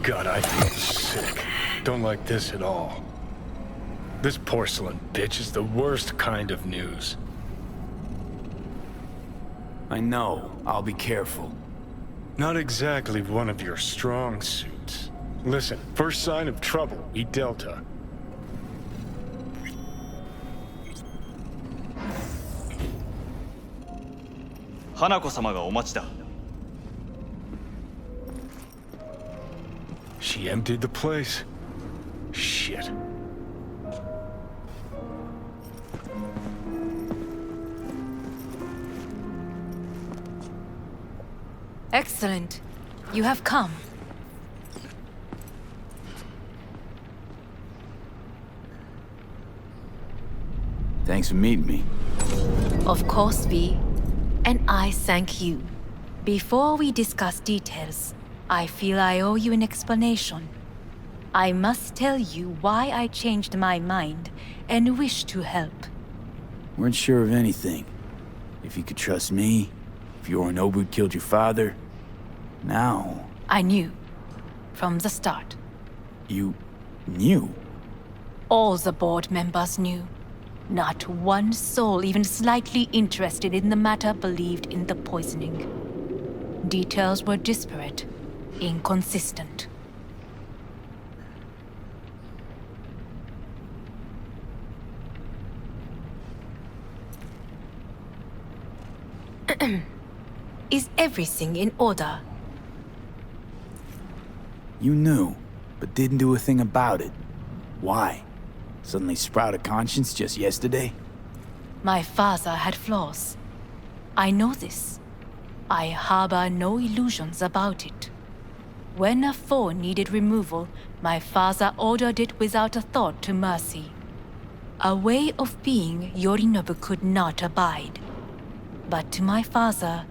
God, I feel sick. Don't like this at all. This porcelain bitch is the worst kind of news. I know. I'll be careful. Not exactly one of your strong suits. Listen, first sign of trouble, eat Delta. Hanako-samaがお待ちだ。 She emptied the place? Shit. Excellent. You have come. Thanks for meeting me. Of course, V. And I thank you. Before we discuss details, I feel I owe you an explanation. I must tell you why I changed my mind and wish to help. Weren't sure of anything. If you could trust me, if Yorinobu killed your father, now... I knew. From the start. You... knew? All the board members knew. Not one soul even slightly interested in the matter believed in the poisoning. Details were disparate, inconsistent. Is everything in order? You knew, but didn't do a thing about it. Why? Suddenly sprout a conscience just yesterday? My father had flaws. I know this. I harbor no illusions about it. When a foe needed removal, my father ordered it without a thought to mercy. A way of being Yorinobu could not abide. But to my father,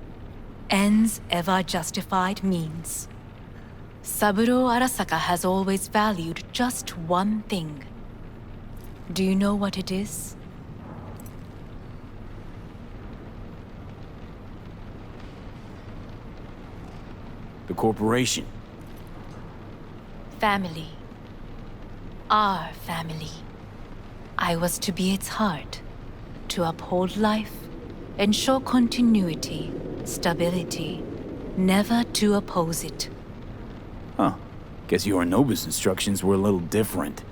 ends ever justified means. Saburo Arasaka has always valued just one thing. Do you know what it is? The corporation. Family. Our family. I was to be its heart, to uphold life, ensure continuity, stability, never to oppose it. Huh. Guess Yorinobu's instructions were a little different.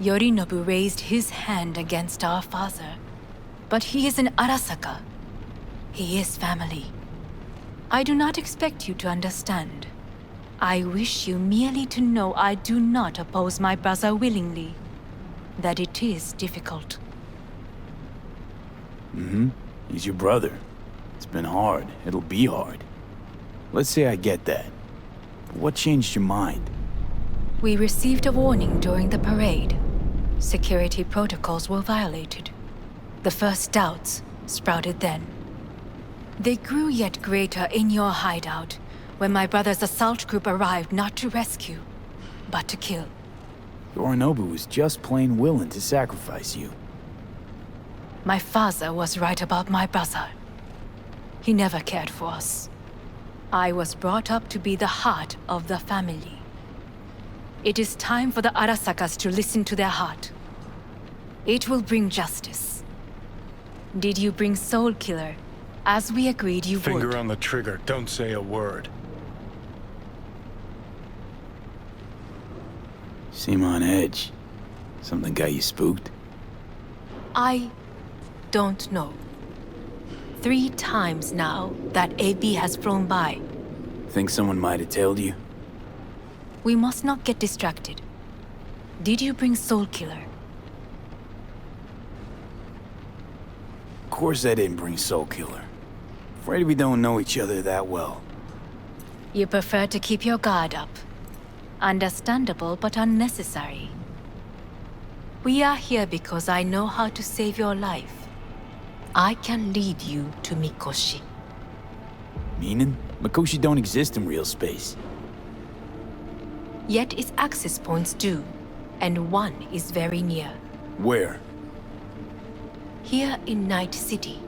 Yorinobu raised his hand against our father, but he is an Arasaka. He is family. I do not expect you to understand. I wish you merely to know I do not oppose my brother willingly. That it is difficult. He's your brother. It's been hard. It'll be hard. Let's say I get that. But what changed your mind? We received a warning during the parade. Security protocols were violated. The first doubts sprouted then. They grew yet greater in your hideout, when my brother's assault group arrived not to rescue, but to kill. Yorinobu was just plain willing to sacrifice you. My father was right about my brother. He never cared for us. I was brought up to be the heart of the family. It is time for the Arasakas to listen to their heart. It will bring justice. Did you bring Soul Killer, as we agreed you would? Finger on the trigger, don't say a word. Seem on edge. Something got you spooked? I don't know. 3 times now that AB has flown by. Think someone might have told you? We must not get distracted. Did you bring Soul Killer? Of course I didn't bring Soul Killer. Afraid we don't know each other that well. You prefer to keep your guard up. Understandable but unnecessary. We are here because I know how to save your life. I can lead you to Mikoshi. Meaning? Mikoshi don't exist in real space. Yet its access points do, and one is very near. Where? Here in Night City,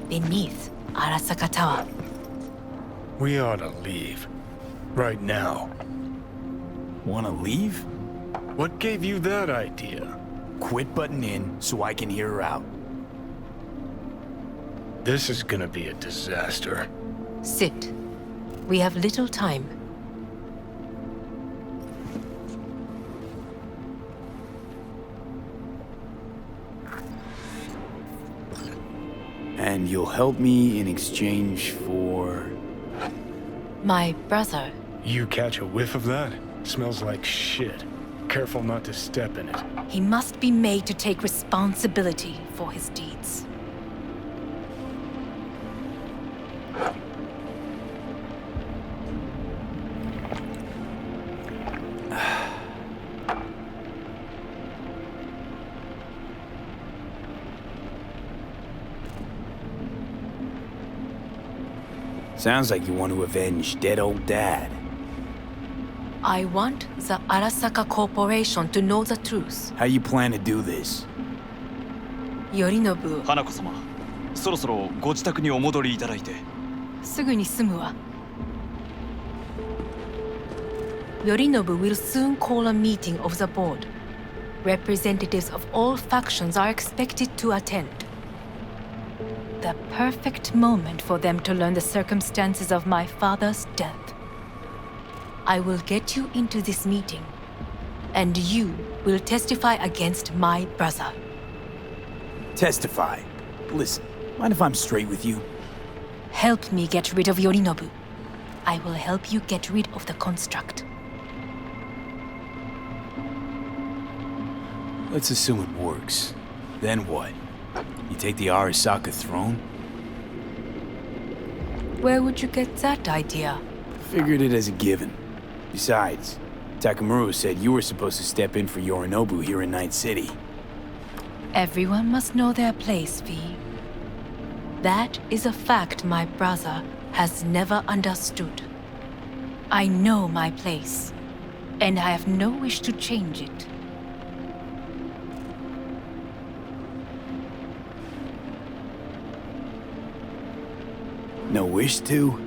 beneath Arasaka Tower. We ought to leave. Right now. Wanna leave? What gave you that idea? Quit butting in so I can hear her out. This is gonna be a disaster. Sit. We have little time. And you'll help me in exchange for... My brother. You catch a whiff of that? Smells like shit. Careful not to step in it. He must be made to take responsibility for his deeds. Sounds like you want to avenge dead old dad. I want the Arasaka Corporation to know the truth. How you plan to do this? Yorinobu, 花子様、そろそろご自宅にお戻りいただいて。すぐに済むわ。Yorinobu will soon call a meeting of the board. Representatives of all factions are expected to attend. The perfect moment for them to learn the circumstances of my father's death. I will get you into this meeting, and you will testify against my brother. Testify. Listen, mind if I'm straight with you? Help me get rid of Yorinobu. I will help you get rid of the construct. Let's assume it works. Then what? You take the Arasaka throne? Where would you get that idea? Figured it as a given. Besides, Takamura said you were supposed to step in for Yorinobu here in Night City. Everyone must know their place, V. That is a fact my brother has never understood. I know my place, and I have no wish to change it. No wish to,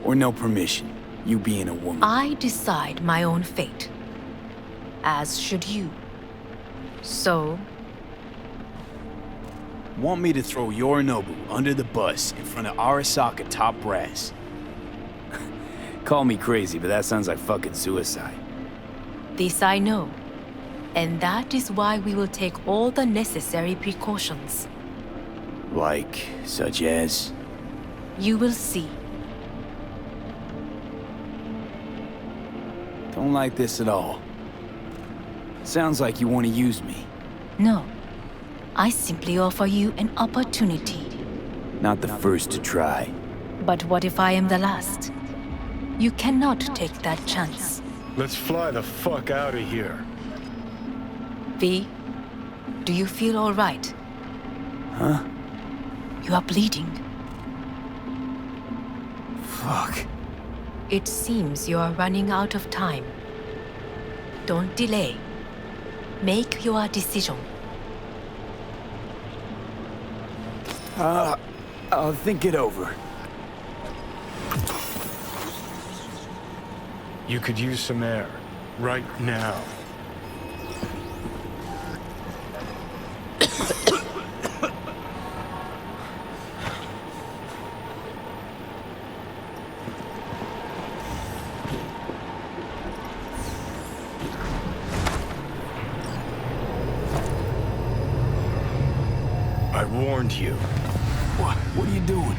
or no permission? You being a woman. I decide my own fate, as should you. So, Want me to throw Yorinobu under the bus in front of Arasaka top brass? Call me crazy, but that sounds like fucking suicide. this I know, and that is why we will take all the necessary precautions. Like, such as? You will see. Don't like this at all. Sounds like you want to use me. No, I simply offer you an opportunity. Not the first to try. But what if I am the last? You cannot take that chance. Let's fly the fuck out of here. V, do you feel all right? Huh? You are bleeding. Fuck. It seems you are running out of time. Don't delay. Make your decision. I'll think it over. You could use some air. Right now. I warned you. What are you doing?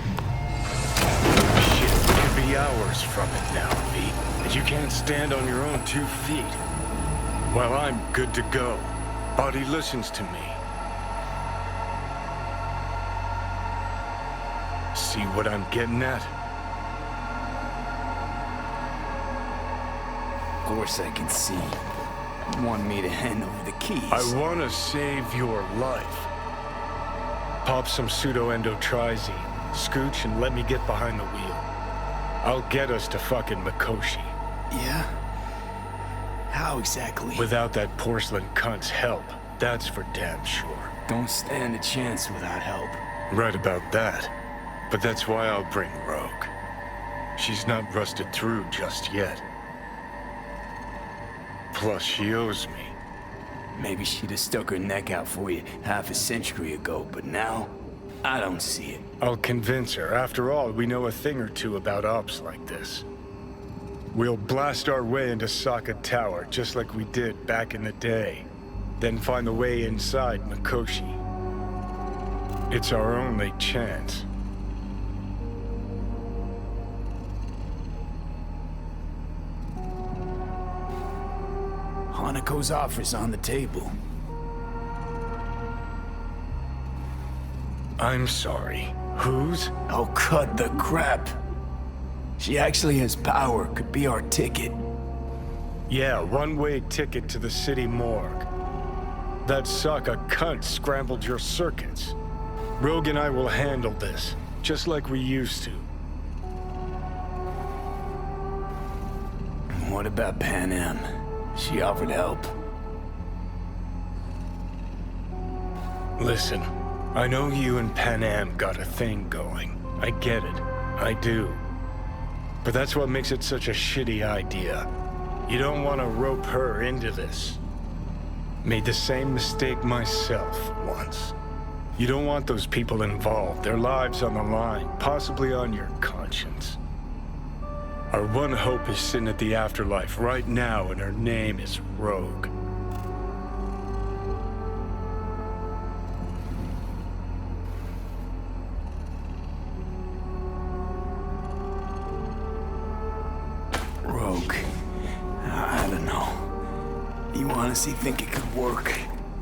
Shit, we could be hours from it now, V. And you can't stand on your own 2 feet. Well, I'm good to go. Body listens to me. See what I'm getting at? Of course I can see. You want me to hand over the keys. I want to save your life. Pop some pseudo-endotrizine, scooch, and let me get behind the wheel. I'll get us to fucking Mikoshi. Yeah? How exactly? Without that porcelain cunt's help, that's for damn sure. Don't stand a chance without help. Right about that. But that's why I'll bring Rogue. She's not rusted through just yet. Plus, she owes me. Maybe she'd have stuck her neck out for you half a century ago, but now, I don't see it. I'll convince her. After all, we know a thing or two about ops like this. We'll blast our way into Saka Tower, just like we did back in the day. Then find the way inside Mikoshi. It's our only chance. Hanako's offer's on the table. I'm sorry. Whose? Oh, cut the crap. She actually has power, could be our ticket. Yeah, one-way ticket to the city morgue. That Saka cunt scrambled your circuits. Rogue and I will handle this, just like we used to. What about Pan Am? She offered help. Listen, I know you and Pan Am got a thing going. I get it. I do. But that's what makes it such a shitty idea. You don't want to rope her into this. Made the same mistake myself once. You don't want those people involved, their lives on the line, possibly on your conscience. Our one hope is sitting at the afterlife right now, and her name is Rogue. Rogue. I don't know. You honestly think it could work?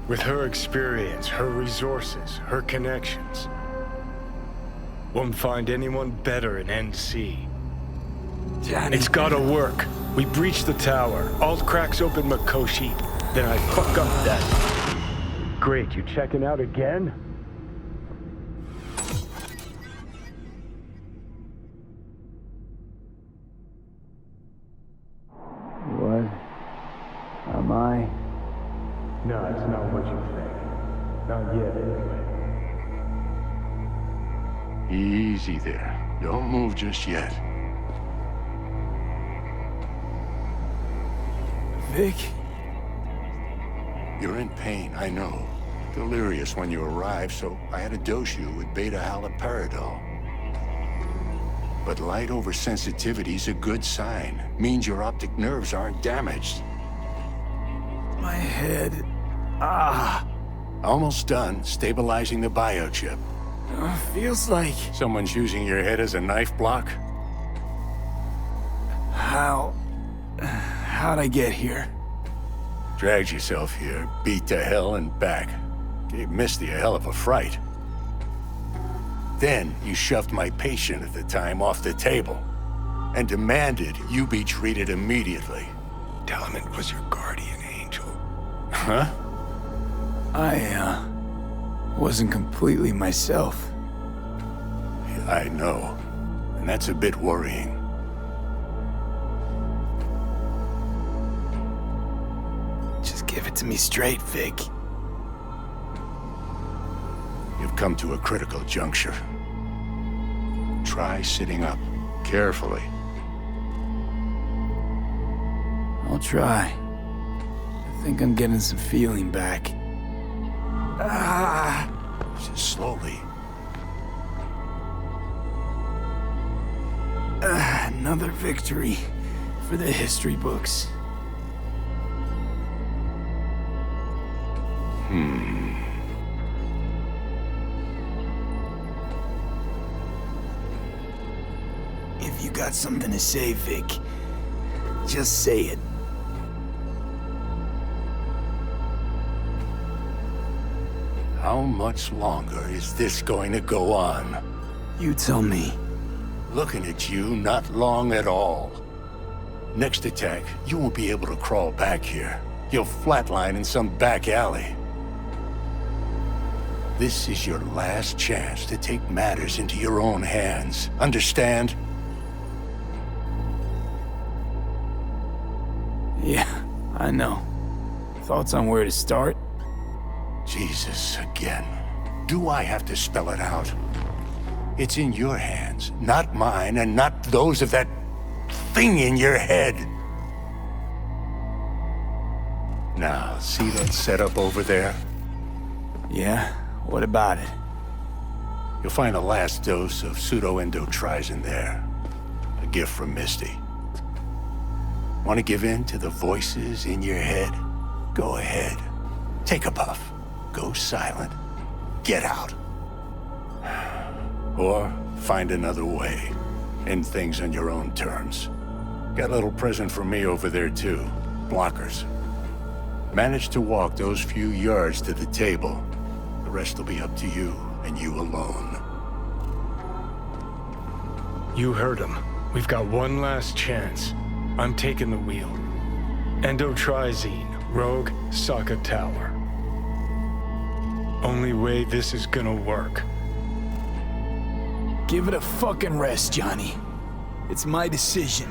With her experience, her resources, her connections. Won't find anyone better in NC. Johnny. It's gotta work. We breach the tower. Alt cracks open Mikoshi. Then I fuck up that. Great, you checking out again? What? Am I? No, it's not what you think. Not yet, anyway. Easy there. Don't move just yet. Vic? You're in pain, I know. Delirious when you arrived, so I had to dose you with beta-haloperidol. But light oversensitivity's a good sign. Means your optic nerves aren't damaged. My head. Almost done stabilizing the biochip. Feels like... Someone's using your head as a knife block? How'd I get here? Dragged yourself here, beat to hell and back. Gave Misty a hell of a fright. Then you shoved my patient at the time off the table and demanded you be treated immediately. Tell him it was your guardian angel. Huh? I wasn't completely myself. I know, and that's a bit worrying. Just give it to me straight, Vic. You've come to a critical juncture. Try sitting up, carefully. I'll try. I think I'm getting some feeling back. Just slowly. Another victory for the history books. If you got something to say, Vic, just say it. How much longer is this going to go on? You tell me. Looking at you, not long at all. Next attack, you won't be able to crawl back here. You'll flatline in some back alley. This is your last chance to take matters into your own hands. Understand? Yeah, I know. Thoughts on where to start? Jesus, again. Do I have to spell it out? It's in your hands, not mine, and not those of that thing in your head. Now, see that setup over there? Yeah? What about it? You'll find a last dose of pseudo-endotrizin there. A gift from Misty. Want to give in to the voices in your head? Go ahead. Take a puff. Go silent. Get out. Or find another way. End things on your own terms. Got a little present for me over there too. Blockers. Manage to walk those few yards to the table. The rest will be up to you, and you alone. You heard him. We've got one last chance. I'm taking the wheel. Endotrizine, Rogue, Saka Tower. Only way this is gonna work. Give it a fucking rest, Johnny. It's my decision.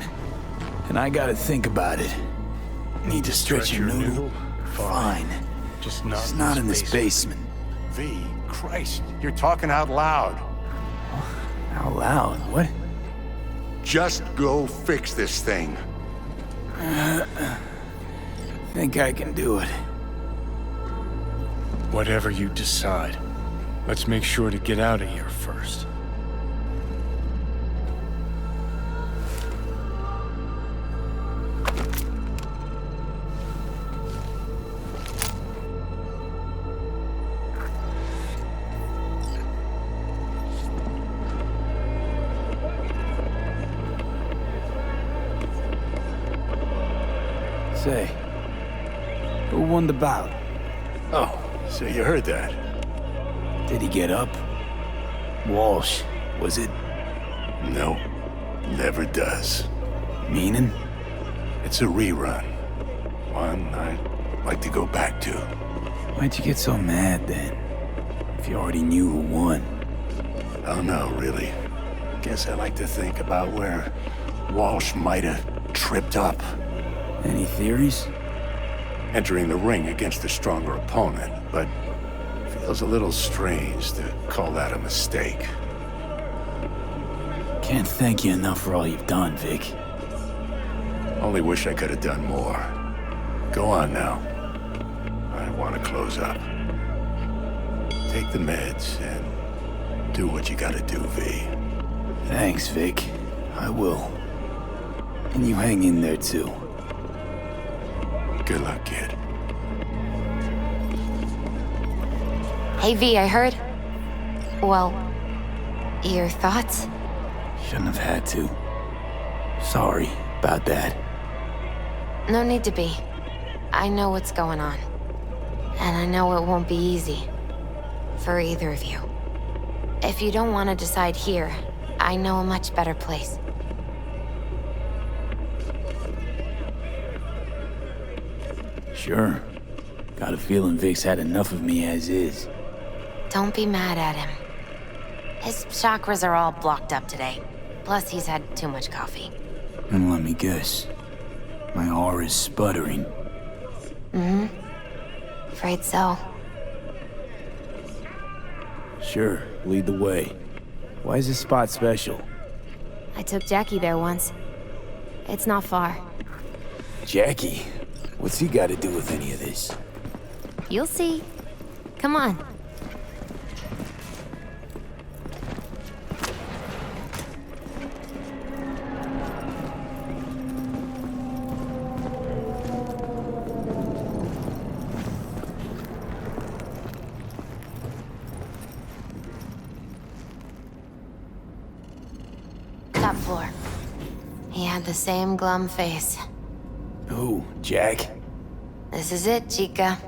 And I gotta think about it. Need to stretch your noodle? Fine. Just It's not in this basement. V, Christ, you're talking out loud. Out loud? What? Just go fix this thing. Think I can do it. Whatever you decide. Let's make sure to get out of here first. Say, who won the bout? Oh, so you heard that. Did he get up? Walsh, was it? No, never does. Meaning? It's a rerun. One I'd like to go back to. Why'd you get so mad then? If you already knew who won. I don't know, really. Guess I like to think about where Walsh might have tripped up. Any theories? Entering the ring against a stronger opponent, but feels a little strange to call that a mistake. Can't thank you enough for all you've done, Vic. Only wish I could have done more. Go on now. I want to close up. Take the meds and do what you gotta do, V. Thanks, Vic. I will. And you hang in there, too. Good luck, kid. Hey, V, I heard. Well, your thoughts? Shouldn't have had to. Sorry about that. No need to be. I know what's going on. And I know it won't be easy. For either of you. If you don't want to decide here, I know a much better place. Sure. Got a feeling Vic's had enough of me as is. Don't be mad at him. His chakras are all blocked up today. Plus, he's had too much coffee. And let me guess. My aura's sputtering. Mm-hmm. Afraid so. Sure, lead the way. Why is this spot special? I took Jackie there once. It's not far. Jackie? What's he got to do with any of this? You'll see. Come on. Top floor. He had the same glum face. Who? Jack? This is it, Chica.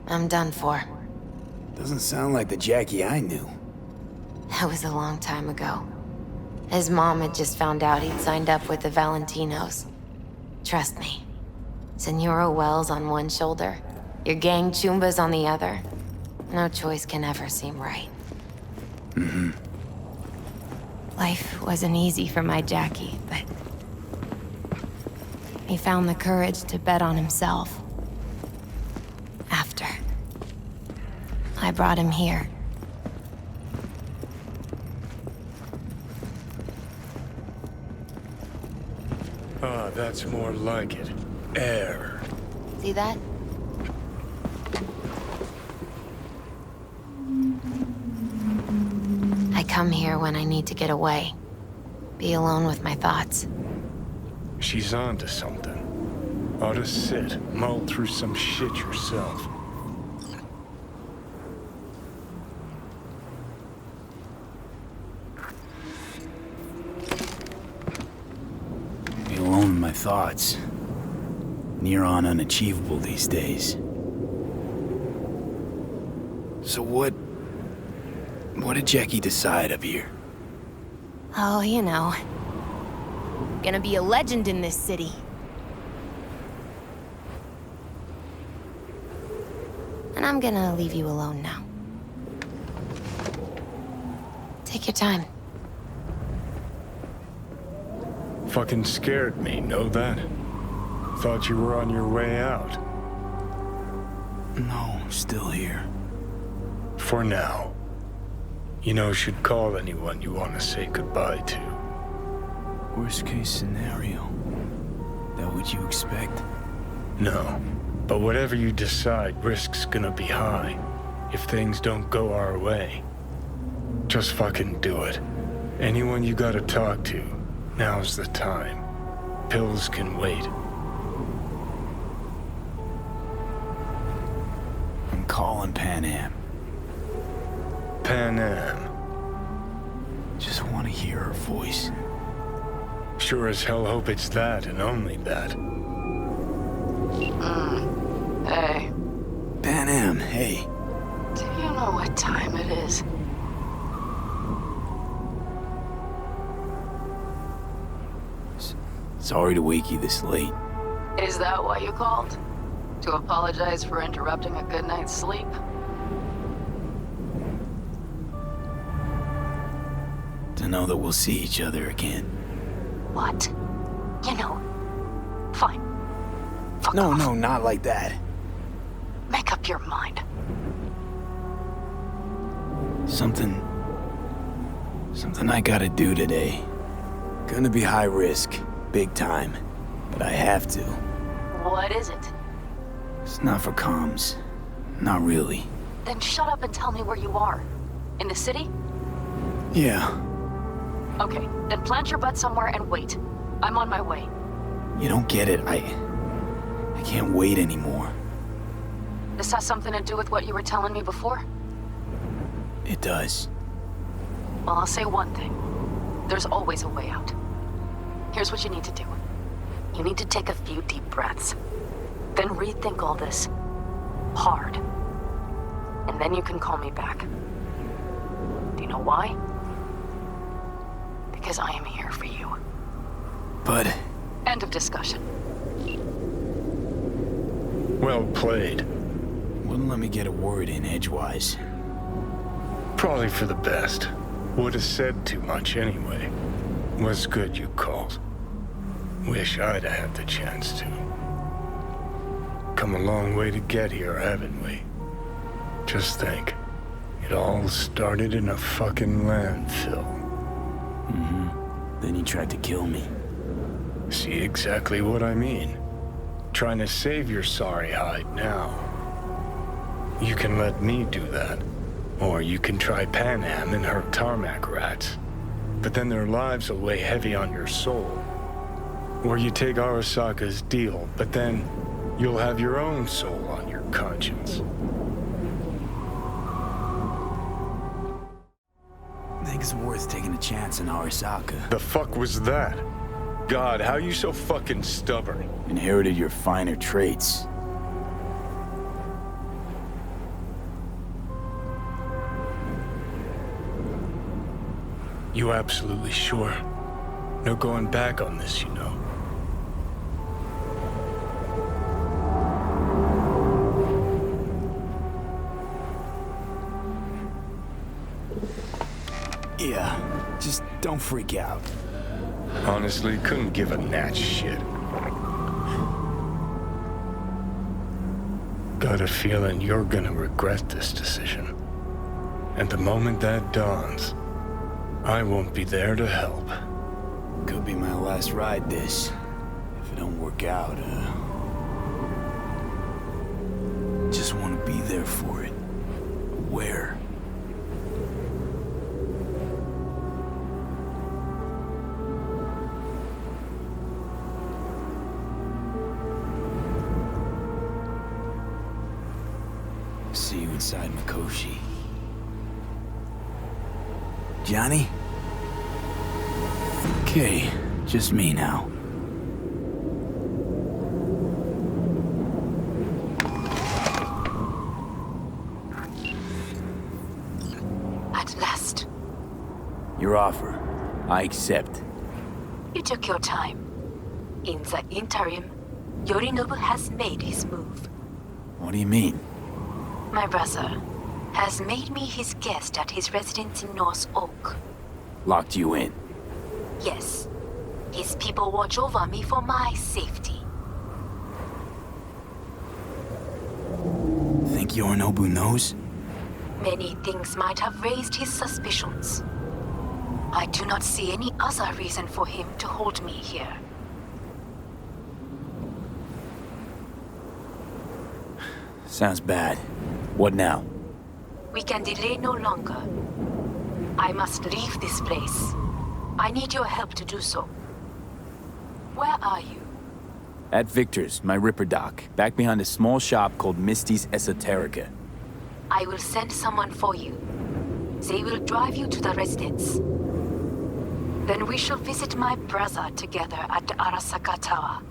I'm done for. Doesn't sound like the Jackie I knew. That was a long time ago. His mom had just found out he'd signed up with the Valentinos. Trust me. Senora Wells on one shoulder, your gang Chumbas on the other. No choice can ever seem right. Mm-hmm. Life wasn't easy for my Jackie, but he found the courage to bet on himself. After I brought him here. Ah, that's more like it. Air. See that? I come here when I need to get away. Be alone with my thoughts. She's onto something. Ought to sit, mull through some shit yourself. Be alone with my thoughts. Near on unachievable these days. So what did Jackie decide up here? Oh, you know. Gonna be a legend in this city. And I'm gonna leave you alone now. Take your time. Fucking scared me, know that? Thought you were on your way out. No, I'm still here. For now. You know, should call anyone you want to say goodbye to. Worst case scenario. That what you expect? No. But whatever you decide, risk's gonna be high. If things don't go our way. Just fucking do it. Anyone you gotta talk to, now's the time. Pills can wait. I'm calling Pan Am. Pan Am. Just want to hear her voice. Sure as hell hope it's that and only that. Hey, Pan Am, hey. do you know what time it is? Sorry to wake you this late. Is that why you called? To apologize for interrupting a good night's sleep? To know that we'll see each other again. What? You know, fine. Fuck No, off. no, not like that. Make up your mind. Something I gotta do today. Gonna be high risk, big time, but I have to. What is it? It's not for comms. Not really. Then shut up and tell me where you are. In the city? Yeah, Okay, then plant your butt somewhere and wait. I'm on my way. you don't get it. I can't wait anymore. This has something to do with what you were telling me before? It does. Well, I'll say one thing. There's always a way out. Here's what you need to do. You need to take a few deep breaths. Then rethink all this. Hard. And then you can call me back. Do you know why? Because I am here for you. But End of discussion. Well played. wouldn't let me get a word in edgewise. Probably for the best. Would have said too much anyway. Was good you called. Wish I'd have had the chance to. Come a long way to get here, haven't we? Just think. It all started in a fucking landfill. Then he tried to kill me. See exactly what I mean. Trying to save your sorry hide now. You can let me do that. Or you can try Pan Am and her tarmac rats. But then their lives will weigh heavy on your soul. Or you take Arasaka's deal, but then you'll have your own soul on your conscience. I think it's worth taking a chance on Arasaka. The fuck was that? God, how you so fucking stubborn? Inherited your finer traits. You absolutely sure? No going back on this, you know. Yeah, just don't freak out. Honestly, couldn't give a gnat's shit. Got a feeling you're gonna regret this decision. And the moment that dawns, I won't be there to help. Could be my last ride this. If it don't work out, Just want to be there for it. Where? See you inside Mikoshi. Johnny? Okay, just me now. At last. Your offer. I accept. You took your time. In the interim, Yorinobu has made his move. What do you mean? My brother has made me his guest at his residence in North Oak. Locked you in. Yes. His people watch over me for my safety. Think Yorinobu knows? Many things might have raised his suspicions. I do not see any other reason for him to hold me here. Sounds bad. What now? We can delay no longer. I must leave this place. I need your help to do so. Where are you? At Victor's, my Ripper dock, back behind a small shop called Misty's Esoterica. I will send someone for you. They will drive you to the residence. Then we shall visit my brother together at the Arasaka Tower.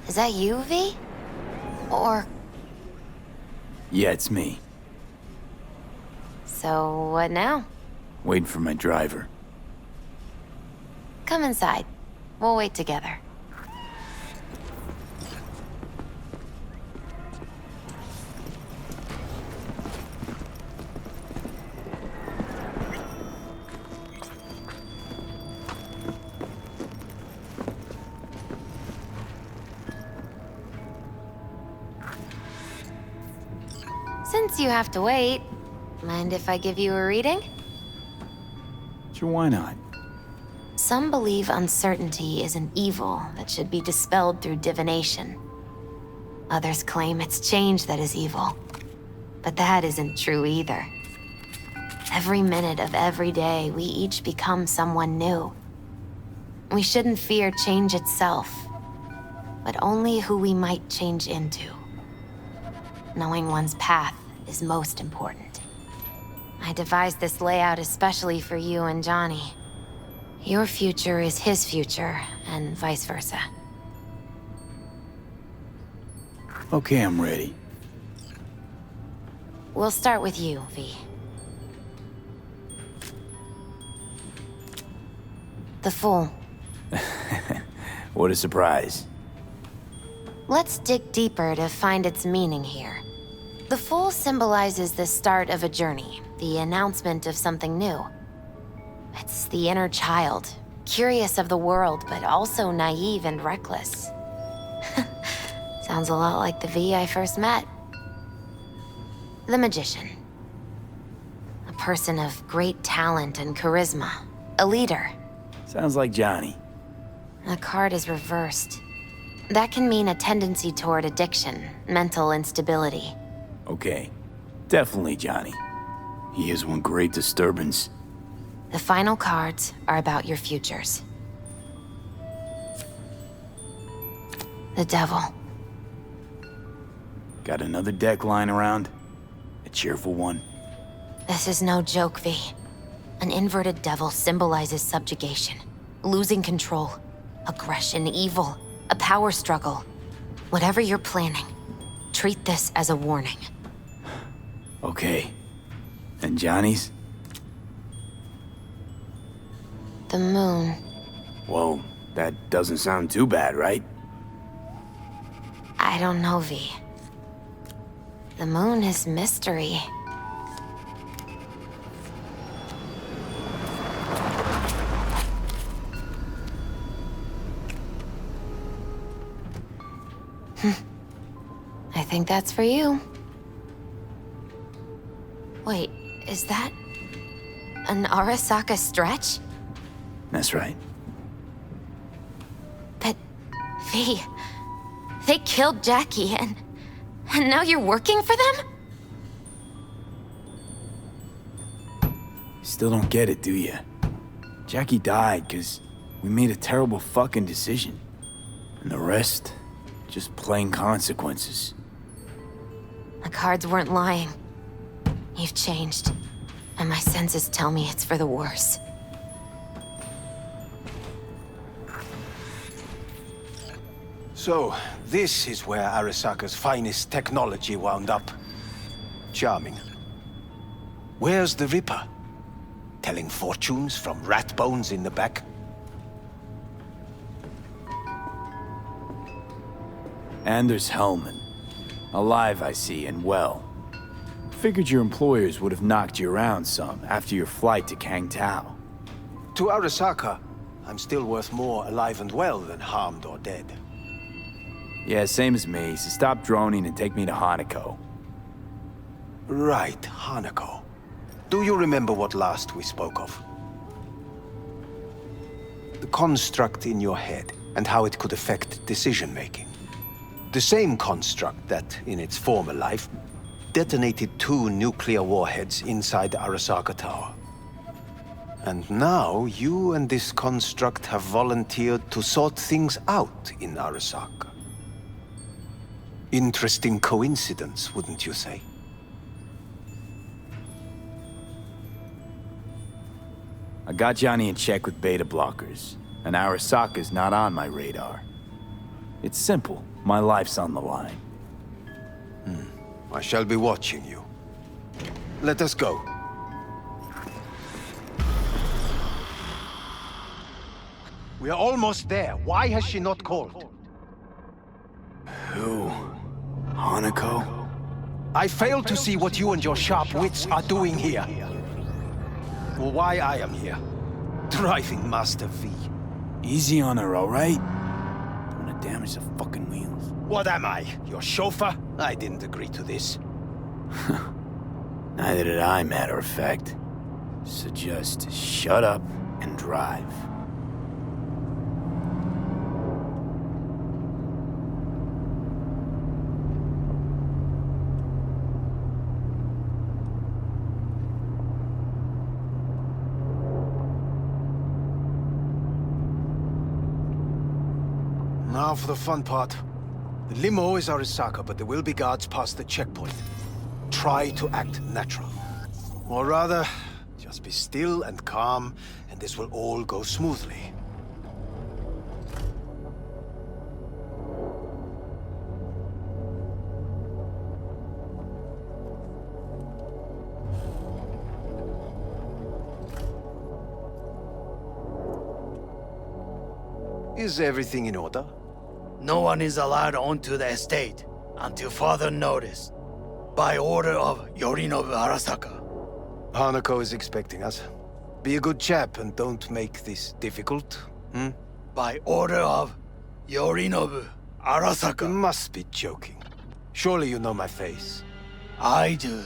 Is that you, V? Or... Yeah, it's me. So, what now? Waiting for my driver. Come inside. We'll wait together. Since you have to wait, mind if I give you a reading? Sure, why not? Some believe uncertainty is an evil that should be dispelled through divination. Others claim it's change that is evil. But that isn't true either. Every minute of every day, we each become someone new. We shouldn't fear change itself, but only who we might change into. Knowing one's path is most important. I devised this layout especially for you and Johnny. Your future is his future, and vice versa. Okay, I'm ready. We'll start with you, V. The Fool. What a surprise. Let's dig deeper to find its meaning here. The Fool symbolizes the start of a journey, the announcement of something new. It's the inner child, curious of the world, but also naive and reckless. Sounds a lot like the V I first met. The Magician. A person of great talent and charisma. A leader. Sounds like Johnny. The card is reversed. That can mean a tendency toward addiction, mental instability. Okay, definitely Johnny. He is one great disturbance. The final cards are about your futures. The Devil. Got another deck lying around? A cheerful one? This is no joke, V. An inverted devil symbolizes subjugation, losing control, aggression, evil, a power struggle. Whatever you're planning, treat this as a warning. Okay. And Johnny's? The Moon. Whoa, that doesn't sound too bad, right? I don't know, V. The moon is mystery. I think that's for you. Wait, is that an Arasaka stretch? That's right. But V, they killed Jackie and now you're working for them? Still don't get it, do you? Jackie died because we made a terrible fucking decision. And the rest, just plain consequences. The cards weren't lying. You've changed. And my senses tell me it's for the worse. So, this is where Arasaka's finest technology wound up. Charming. Where's the Ripper? Telling fortunes from rat bones in the back? Anders Hellman. Alive, I see, and well. Figured your employers would have knocked you around some after your flight to Kangtao. To Arasaka, I'm still worth more alive and well than harmed or dead. Yeah, same as me, so stop droning and take me to Hanako. Right, Hanako. Do you remember what last we spoke of? The construct in your head and how it could affect decision-making. The same construct that, in its former life, detonated 2 nuclear warheads inside the Arasaka Tower. And now, you and this construct have volunteered to sort things out in Arasaka. Interesting coincidence, wouldn't you say? I got Johnny in check with beta blockers, and Arasaka's not on my radar. It's simple. My life's on the line. I shall be watching you. Let us go. We are almost there. Why has she not called? Who? Hanako? I fail to see what you and your sharp wits are doing here. Or why I am here. Driving Master V. Easy on her, all right? Don't want to damage the fucking wheels. What am I? Your chauffeur? I didn't agree to this. Neither did I, matter of fact. So just shut up and drive. Now for the fun part. The limo is Arasaka, but there will be guards past the checkpoint. Try to act natural. Or rather, just be still and calm, and this will all go smoothly. Is everything in order? No one is allowed onto the estate until further notice. By order of Yorinobu Arasaka. Hanako is expecting us. Be a good chap and don't make this difficult, By order of Yorinobu You Arasaka. must be joking. Surely you know my face. I do.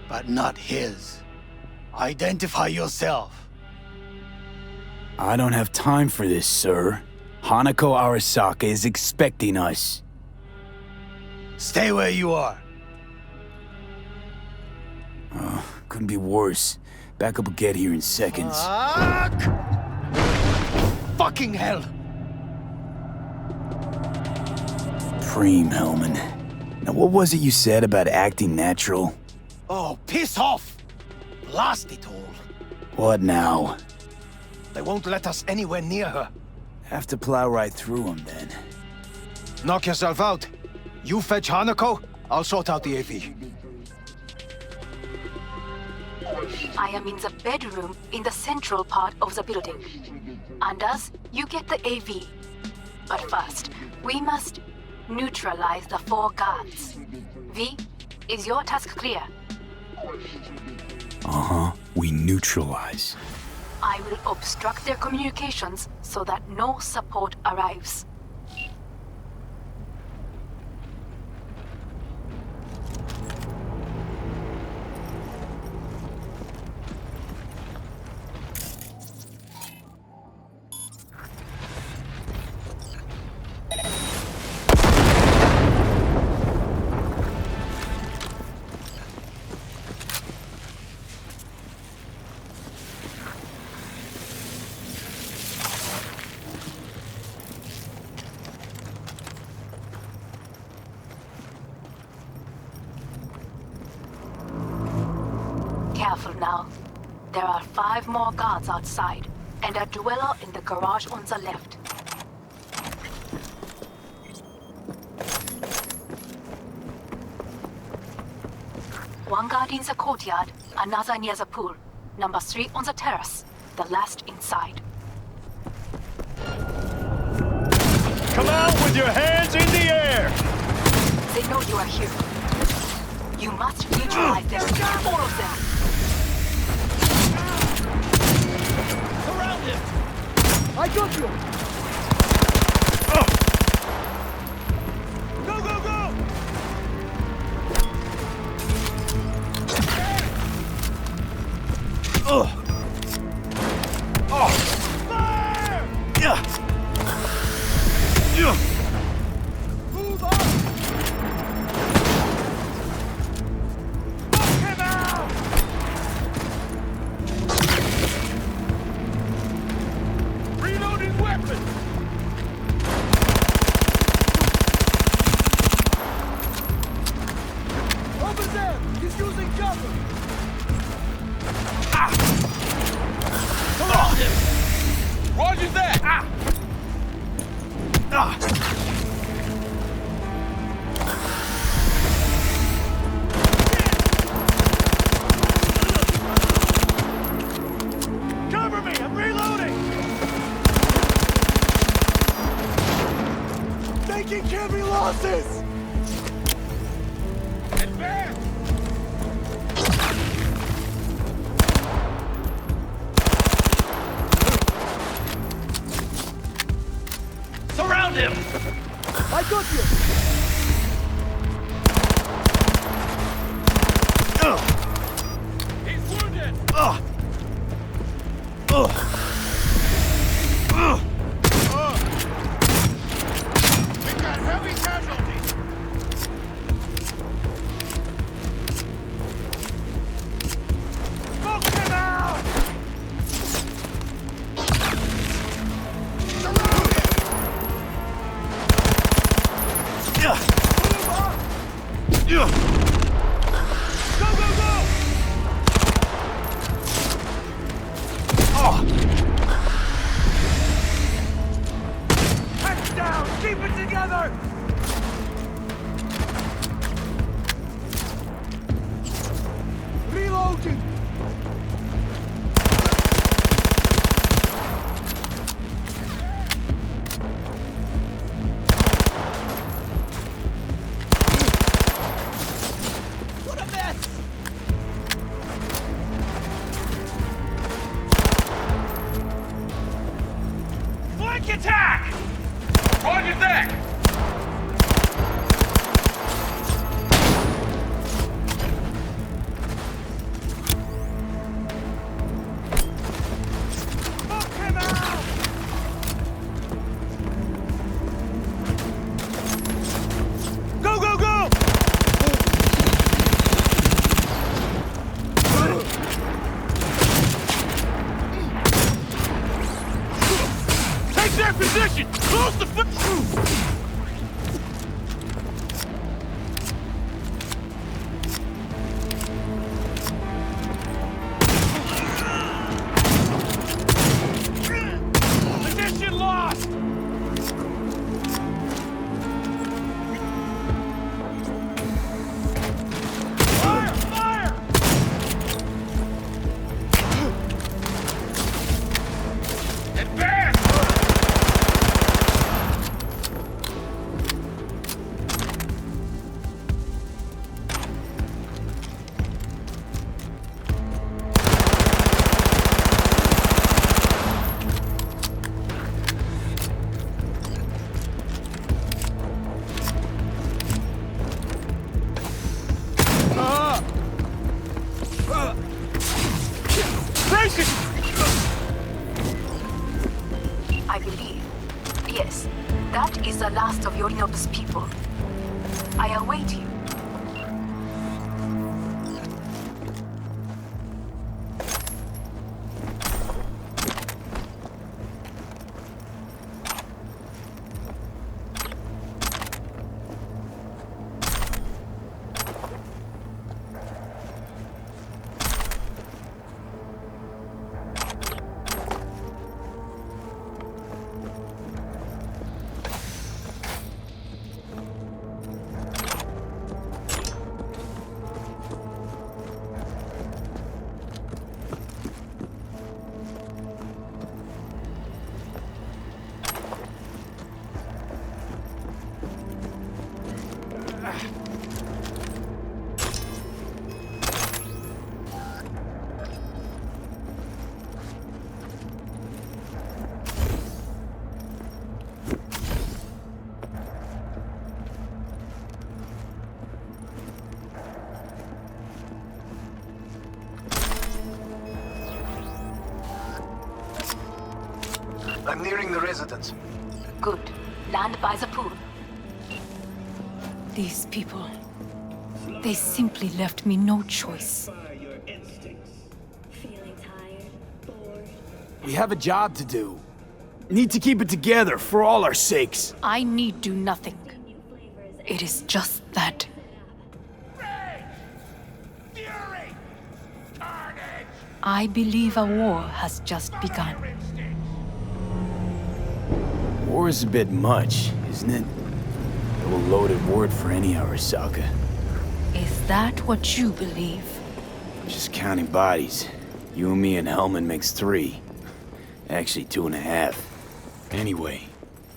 But not his. Identify yourself. I don't have time for this, sir. Hanako Arasaka is expecting us. Stay where you are. Couldn't be worse. Backup will get here in seconds. Fucking hell! Preem, Hellman. Now, what was it you said about acting natural? Oh, piss off! Blast it all. What now? They won't let us anywhere near her. Have to plow right through them, then. Knock yourself out. You fetch Hanako, I'll sort out the AV. I am in the bedroom in the central part of the building. Anders, you get the AV. But first, we must Neutralize the 4 guards. V, is your task clear? Uh-huh. We neutralize. I will obstruct their communications so that no support arrives. Careful now. There are 5 more guards outside, and a dweller in the garage on the left. One guard in the courtyard, another near the pool. Number 3 on the terrace, the last inside. Come out with your hands in the air! They know you are here. You must neutralize them, all of them. Surround him! I got you! Go, go, go! Fire! Move up! Knock him out! Reloading weapon! Over there! He's using cover! Surround him! Roger that! Cover me! I'm reloading! Taking heavy losses! Advance! Surround him! I got you! He's wounded! We've got heavy casualties! Smoke him out! Surround him! Go, go, go! Heads down! Keep it together! Reloading! What a mess! Flank attack! Roger that! Smoke him out! Go, go, go! Take their position! Close the foot! Position lost! Fire! Fire! Advance! I believe. Yes, that is the last of Yorinobu's people. I await you. I'm nearing the residence. Good. Land by the pool. These people, they simply left me no choice. We have a job to do. Need to keep it together for all our sakes. I need do nothing. It is just that. I believe a war has just begun. War is a bit much, isn't it? A little loaded word for any Arasaka. Is that what you believe? Just counting bodies. You and me and Hellman makes 3. Actually, 2.5. Anyway,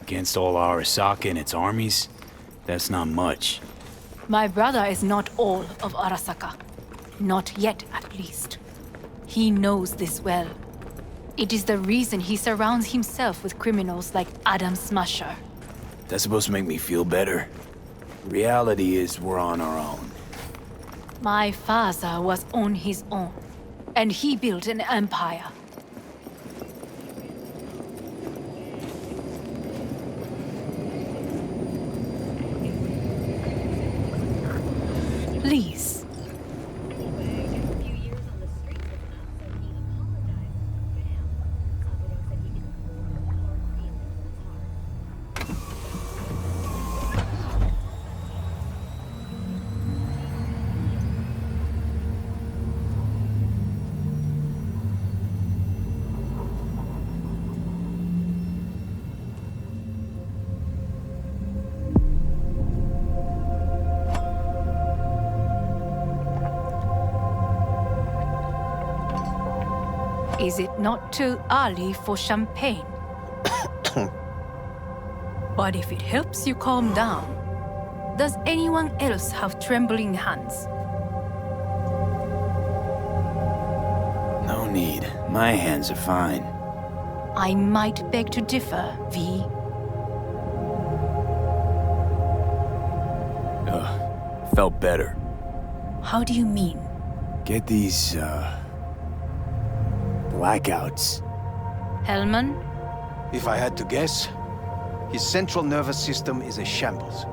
against all Arasaka and its armies, that's not much. My brother is not all of Arasaka. Not yet, at least. He knows this well. It is the reason he surrounds himself with criminals like Adam Smasher. That's supposed to make me feel better. Reality is we're on our own. My father was on his own, and he built an empire. Please. Is it not too early for champagne? But if it helps you calm down, does anyone else have trembling hands? No need. My hands are fine. I might beg to differ, V. Felt better. How do you mean? Get these, blackouts. Hellman? If I had to guess, his central nervous system is a shambles.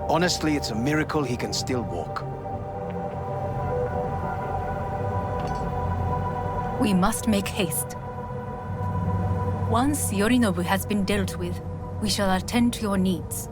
Honestly, it's a miracle he can still walk. We must make haste. Once Yorinobu has been dealt with, we shall attend to your needs.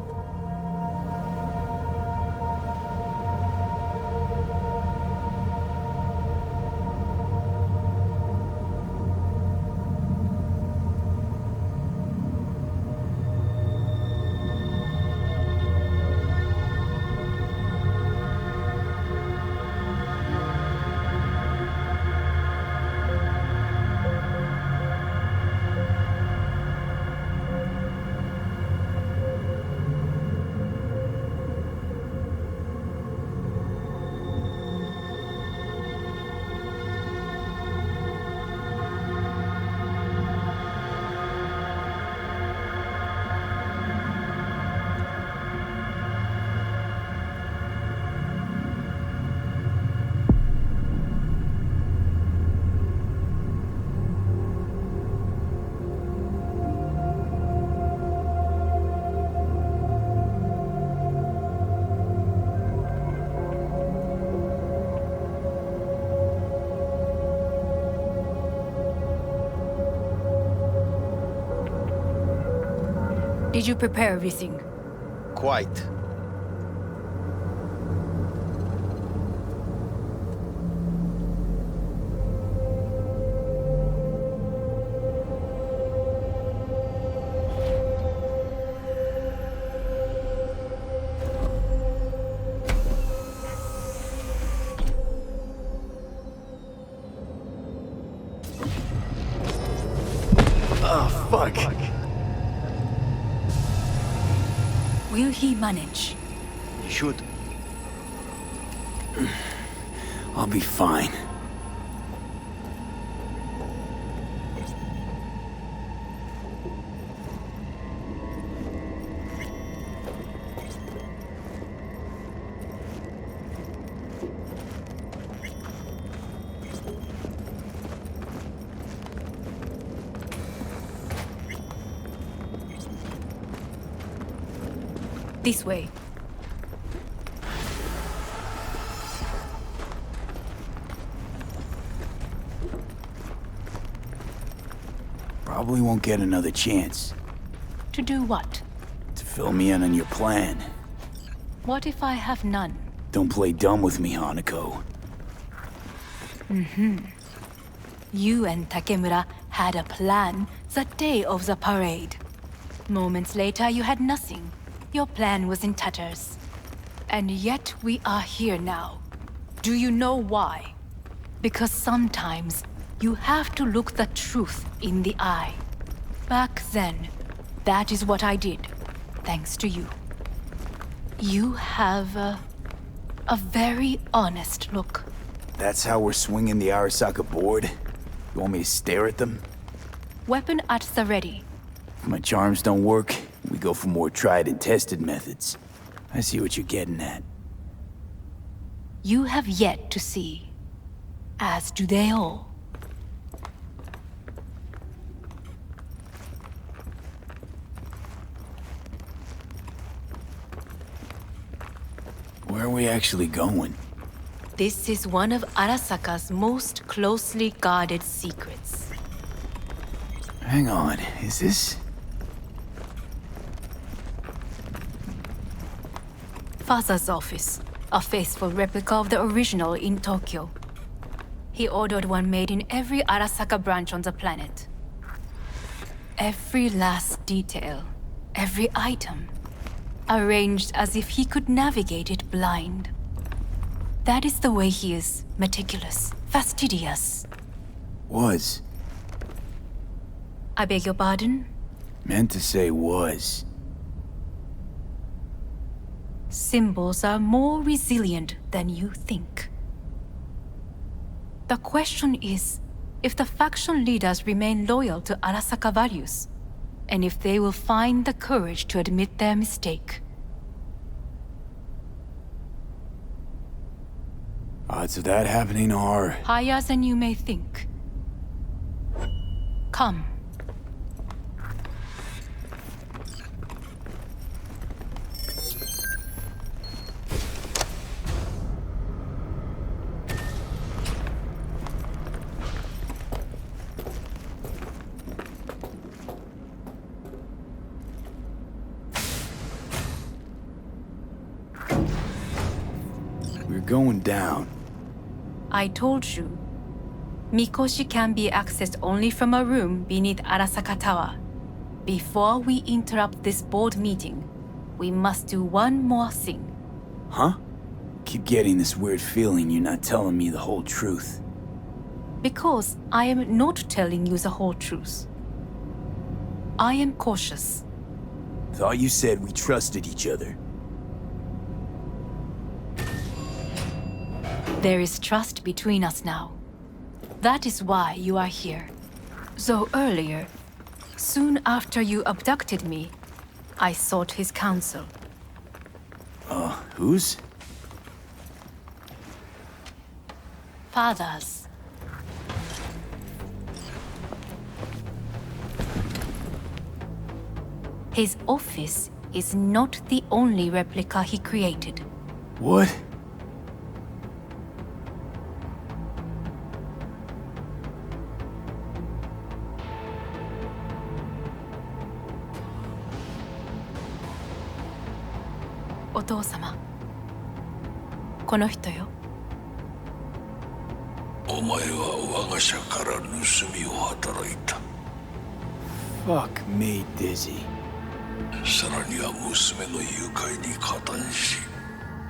Did you prepare everything? Quite. Oh, fuck. Will he manage? You should. I'll be fine. This way. Probably won't get another chance To do what? to fill me in on your plan. What if I have none? Don't play dumb with me, Hanako. You and Takemura had a plan the day of the parade. Moments later, you had nothing. Your plan was in tatters. And yet we are here now. Do you know why? Because sometimes you have to look the truth in the eye. Back then, that is what I did, thanks to you. You have a very honest look. That's how we're swinging the Arasaka board? You want me to stare at them? Weapon at the ready. If my charms don't work, we go for more tried and tested methods. I see what you're getting at. You have yet to see, as do they all. Where are we actually going? This is one of Arasaka's most closely guarded secrets. Hang on, is this... Father's office, a faithful replica of the original in Tokyo. He ordered one made in every Arasaka branch on the planet. Every last detail, every item, arranged as if he could navigate it blind. That is the way he is, meticulous, fastidious. Was. I beg your pardon? Meant to say was. Symbols are more resilient than you think. The question is, if the faction leaders remain loyal to Arasaka values, and if they will find the courage to admit their mistake. Odds of that happening are... Higher than you may think. Come. We're going down. I told you. Mikoshi can be accessed only from a room beneath Arasaka Tower. Before we interrupt this board meeting, we must do one more thing. Huh? Keep getting this weird feeling you're not telling me the whole truth. Because I am not telling you the whole truth. I am cautious. Thought you said we trusted each other. There is trust between us now. That is why you are here. Though earlier, soon after you abducted me, I sought his counsel. Whose? Father's. His office is not the only replica he created. What? お父様。この人よ。お前は我が社から盗みを働いた。 Fuck me, Dizzy. さらには娘の誘拐に加担し、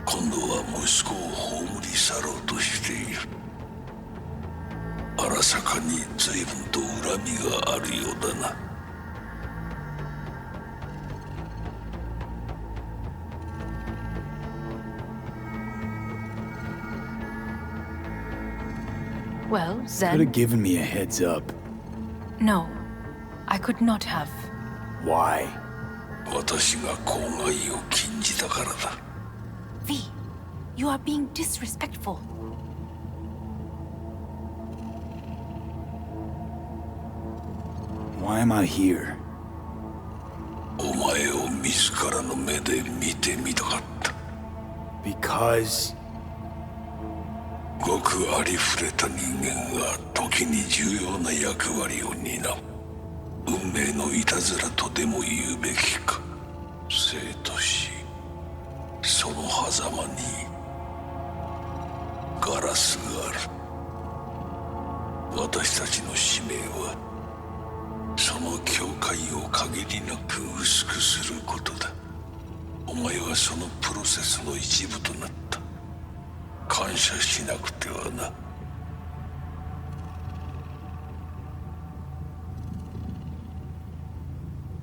今度は息子を葬り去ろうとしている。荒坂に随分と恨みがあるようだな。Well, Could then. have given me a heads up. No, I could not have. Why? 私が口外を禁じたからだ。 V, you are being disrespectful. Why am I here? お前を自らの目で見てみたかった。 Because... ごくありふれた人間が時に重要な役割を担う。運命のいたずらとでも言うべきか。生と死、その狭間にガラスがある。私たちの使命はその境界を限りなく薄くすることだ。お前はそのプロセスの一部となった。感謝しなくてはな。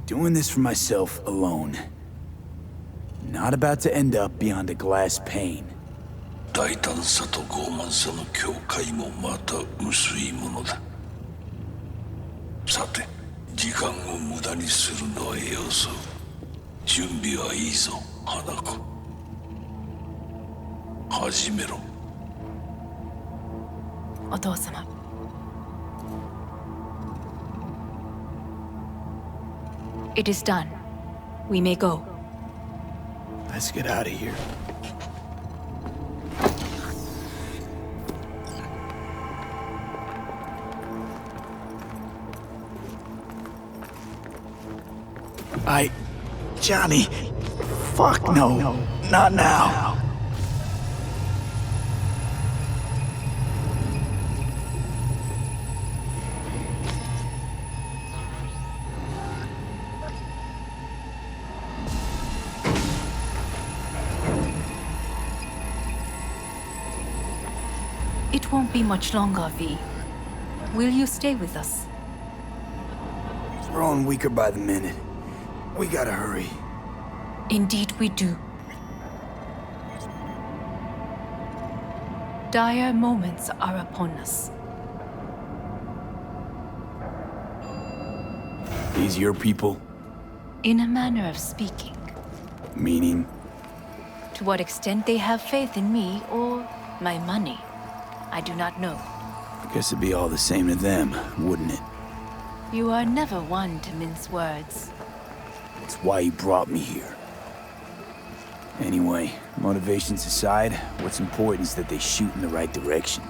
Doing this for myself alone. Not about to end up beyond a glass pane. 大胆さと傲慢さの境界もまた薄いものだ。さて、時間を無駄にするのはよそう。準備はいいぞ、花子。始めろ。お父様。It is done. We may go. Let's get out of here. Johnny. Fuck no. Not now. It won't be much longer, V. Will you stay with us? Growing weaker by the minute. We gotta hurry. Indeed we do. Dire moments are upon us. These your people? In a manner of speaking. Meaning? To what extent they have faith in me or my money, I do not know. Guess it'd be all the same to them, wouldn't it? You are never one to mince words. That's why you brought me here. Anyway, motivations aside, what's important is that they shoot in the right direction.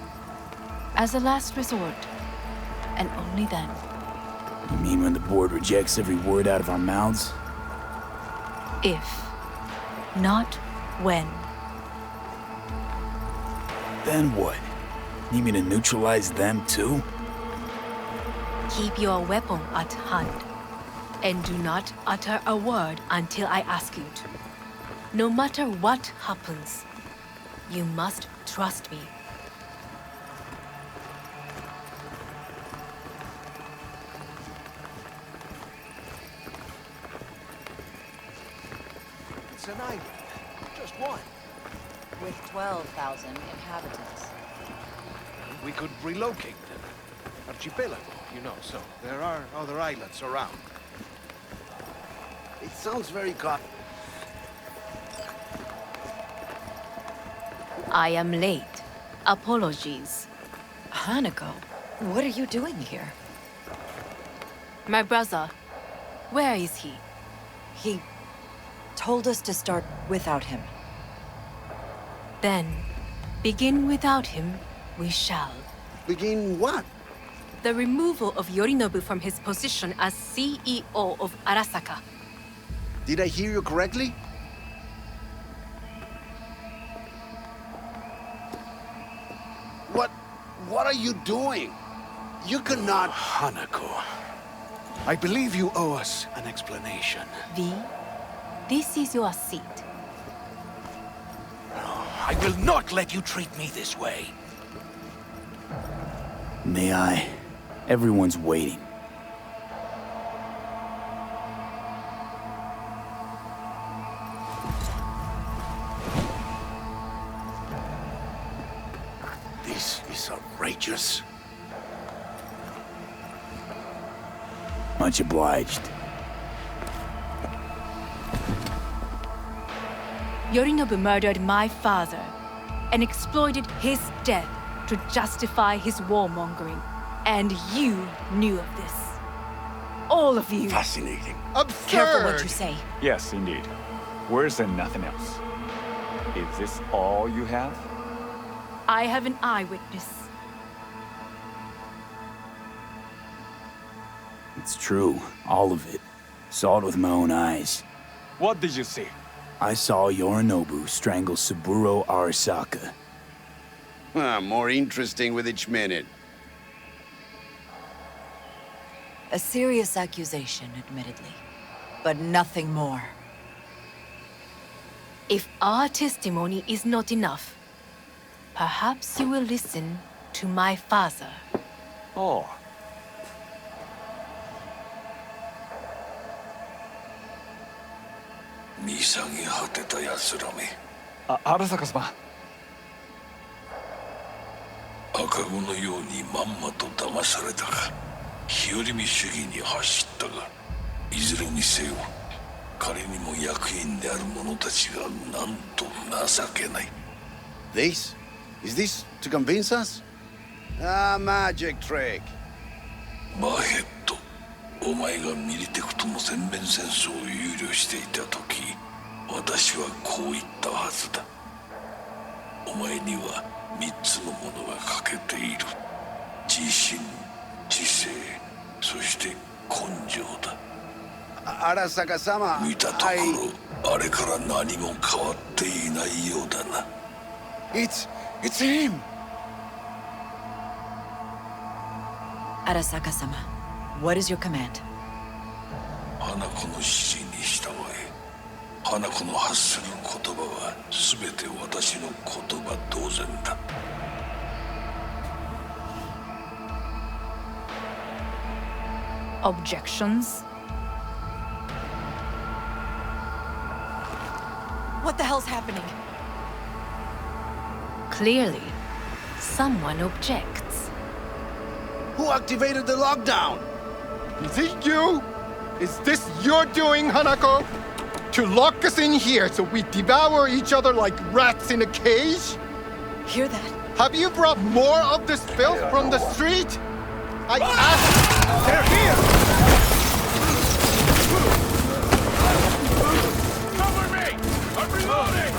As a last resort, and only then. You mean when the board rejects every word out of our mouths? If, not when. Then what? Need me to neutralize them too? Keep your weapon at hand, and do not utter a word until I ask you to. No matter what happens, you must trust me. It's an island. Just one. With 12,000 inhabitants. We could relocate them. Archipelago, you know, so there are other islands around. It sounds very I am late. Apologies. Hanako, what are you doing here? My brother, where is he? He told us to start without him. Then, begin without him, we shall. Begin what? The removal of Yorinobu from his position as CEO of Arasaka. Did I hear you correctly? what are you doing? You cannot... Hanako, I believe you owe us an explanation. V, this is your seat. I will not let you treat me this way. May I? Everyone's waiting. This is outrageous. Much obliged. Yorinobu murdered my father and exploited his death to justify his warmongering. And you knew of this. All of you. Fascinating. Absurd! Careful what you say. Yes, indeed. Worse than nothing else. Is this all you have? I have an eyewitness. It's true, all of it. Saw it with my own eyes. What did you see? I saw Yorinobu strangle Saburo Arasaka. More interesting with each minute. A serious accusation, admittedly. But nothing more. If our testimony is not enough, perhaps you will listen to my father. Oh. Arasaka様。赤子のようにまんまと騙されたが、日和見主義に走ったが、いずれにせよ、彼にも役員である者たちがなんと情けない。This? Is this to convince us? Ah, magic trick. マーヘッド、お前がミリテクとの全面戦争を憂慮していた時、私はこう言ったはずだ。お前には3つのものが欠けている。自信、知性、そして根性だ。Arasaka sama, 見たところ、あれから何も変わっていないようだな。It's him! Arasaka-sama, what is your command? 花子の指示に従え。花子の発する言葉は全て私の言葉同然だ。Objections? What the hell's happening? Clearly, someone objects. Who activated the lockdown? Is it you? Is this your doing, Hanako? To lock us in here so we devour each other like rats in a cage? Hear that? Have you brought more of this filth from the street? I asked... They're here! Cover me! I'm reloading!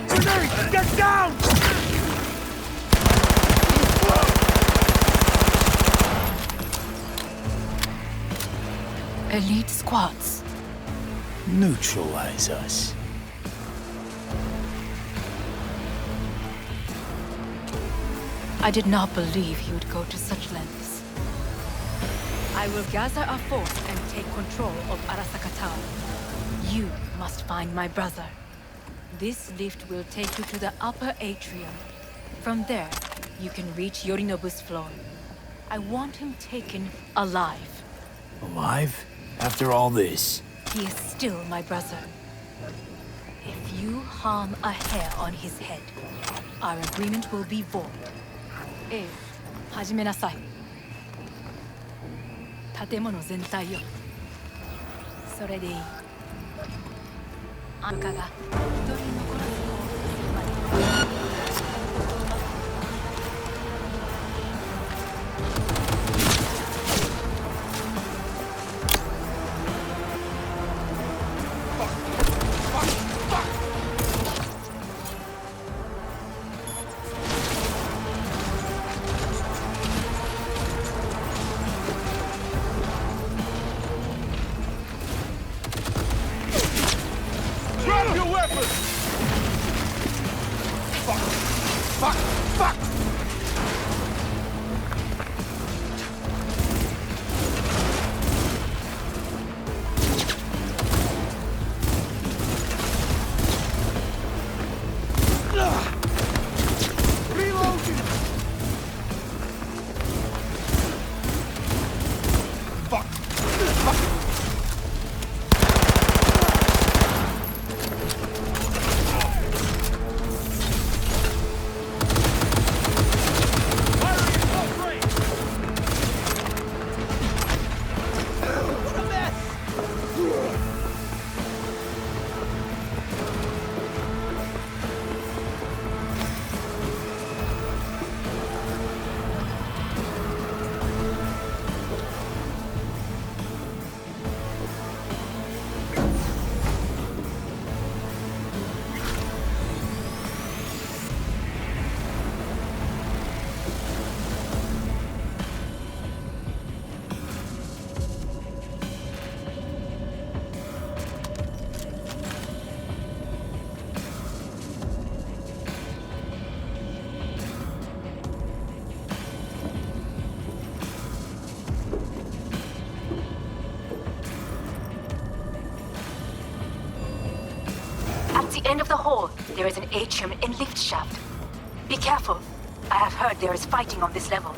Grenade! Get down! Elite squads. Neutralize us. I did not believe he would go to such lengths. I will gather a force and take control of Arasaka Tower. You must find my brother. This lift will take you to the upper atrium. From there, you can reach Yorinobu's floor. I want him taken alive. Alive? After all this? He is still my brother. If you harm a hair on his head, our agreement will be void. 始めなさい。建物全体よ。それでいい。あんたが一人残らず攻撃するまで。Drop your weapon! Fuck! Fuck! At the end of the hall, there is an atrium and lift shaft. Be careful. I have heard there is fighting on this level.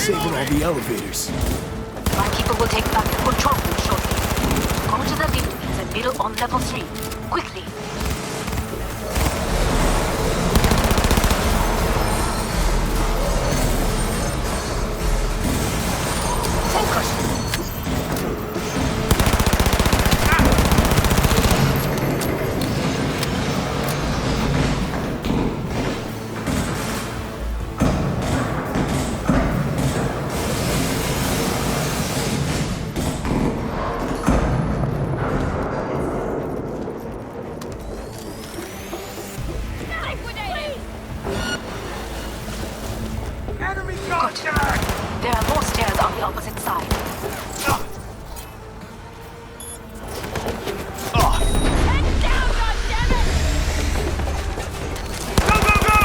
Saving all the elevators. My people will take back the control room shortly. Go to the lift in the middle on level 3. Quickly. There are more stairs on the opposite side. Head down, goddammit! Go, go, go!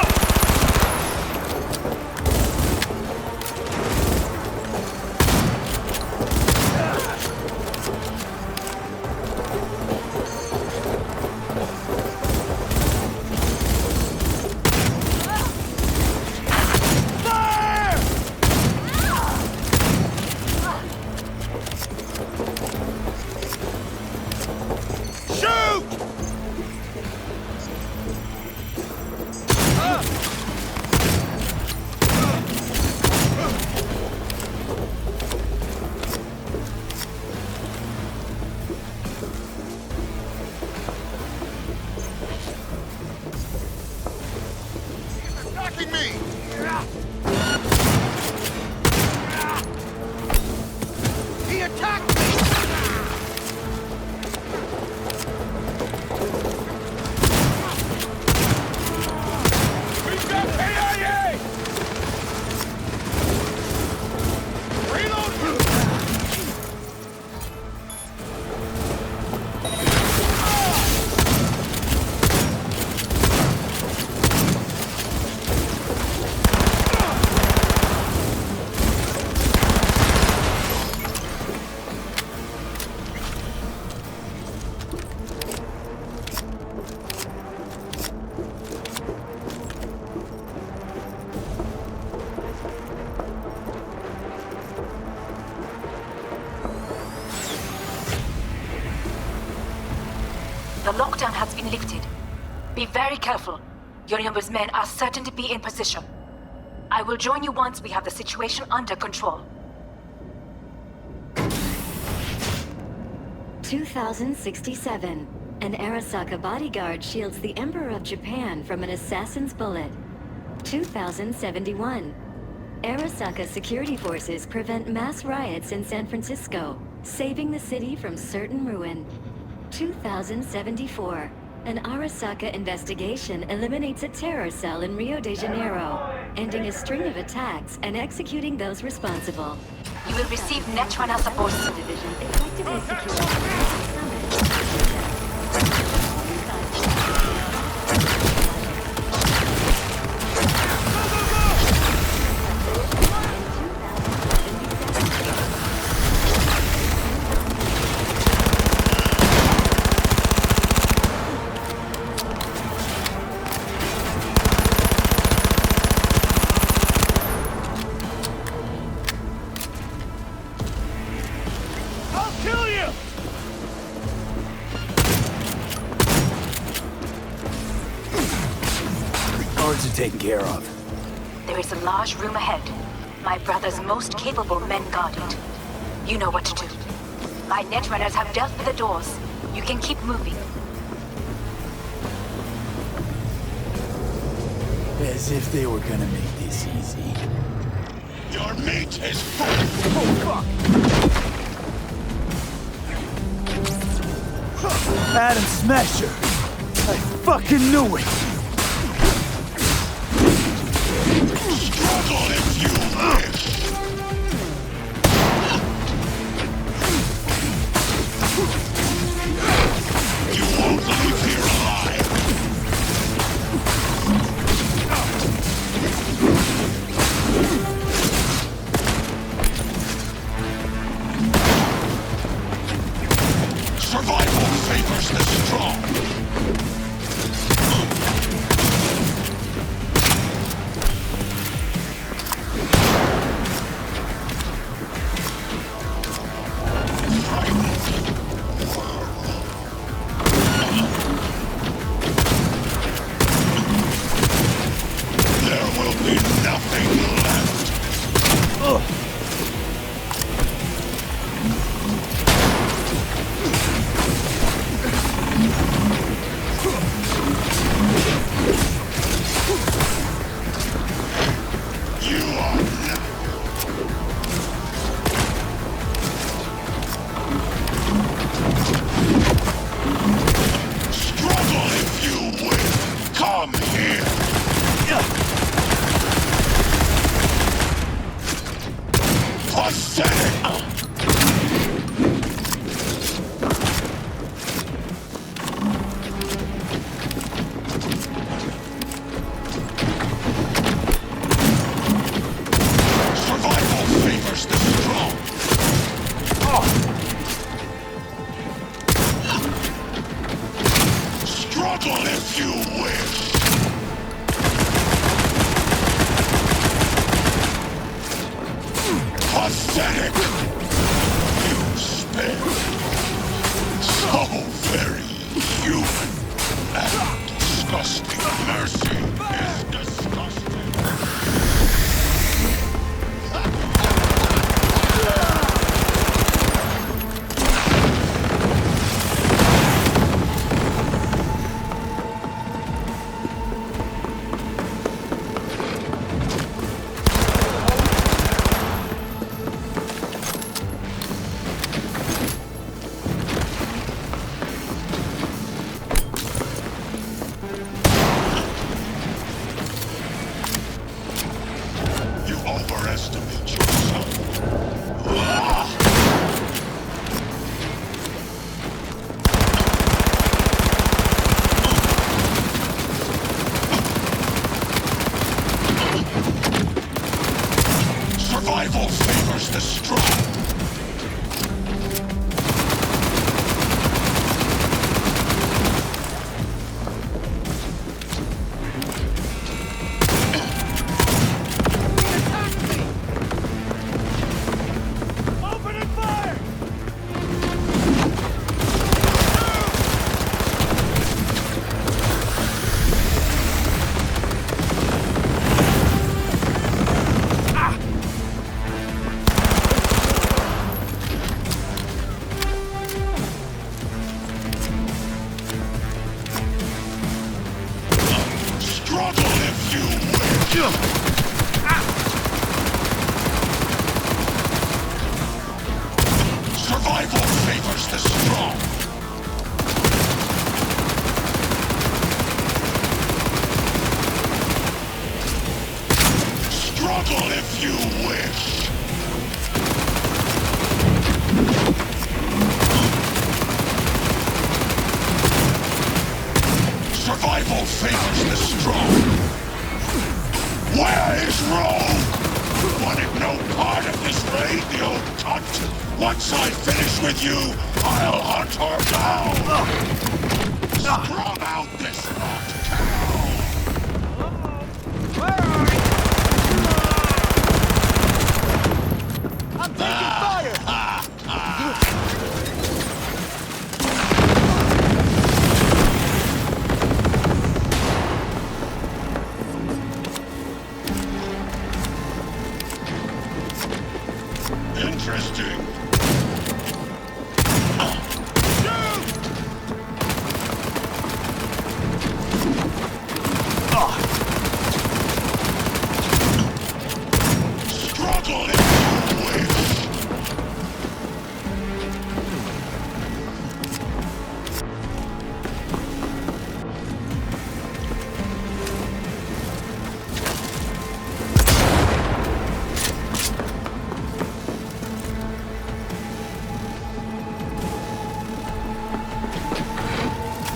The lockdown has been lifted. Be very careful. Yorinobu's men are certain to be in position. I will join you once we have the situation under control. 2067. An Arasaka bodyguard shields the Emperor of Japan from an assassin's bullet. 2071. Arasaka security forces prevent mass riots in San Francisco, saving the city from certain ruin. 2074. An Arasaka investigation eliminates a terror cell in Rio de Janeiro, ending a string of attacks and executing those responsible. You will receive Netrunner support. Division effectively taken care of. There is a large room ahead. My brother's most capable men guard it. You know what to do. My netrunners have dealt with the doors. You can keep moving. As if they were gonna make this easy. Your meat is Oh, fuck! Adam Smasher! I fucking knew it! Struggle if you wish! You won't leave here alive! Survival favors the strong! favors the strong. Struggle if you wish. Survival favors the strong. Where is Rome? Wanted no part of this raid, the old cunt. Once I finish with you, I'll hunt her down. Strung out this lost cow. Where are you? I'm taking fire! Interesting. Struggle if you wish.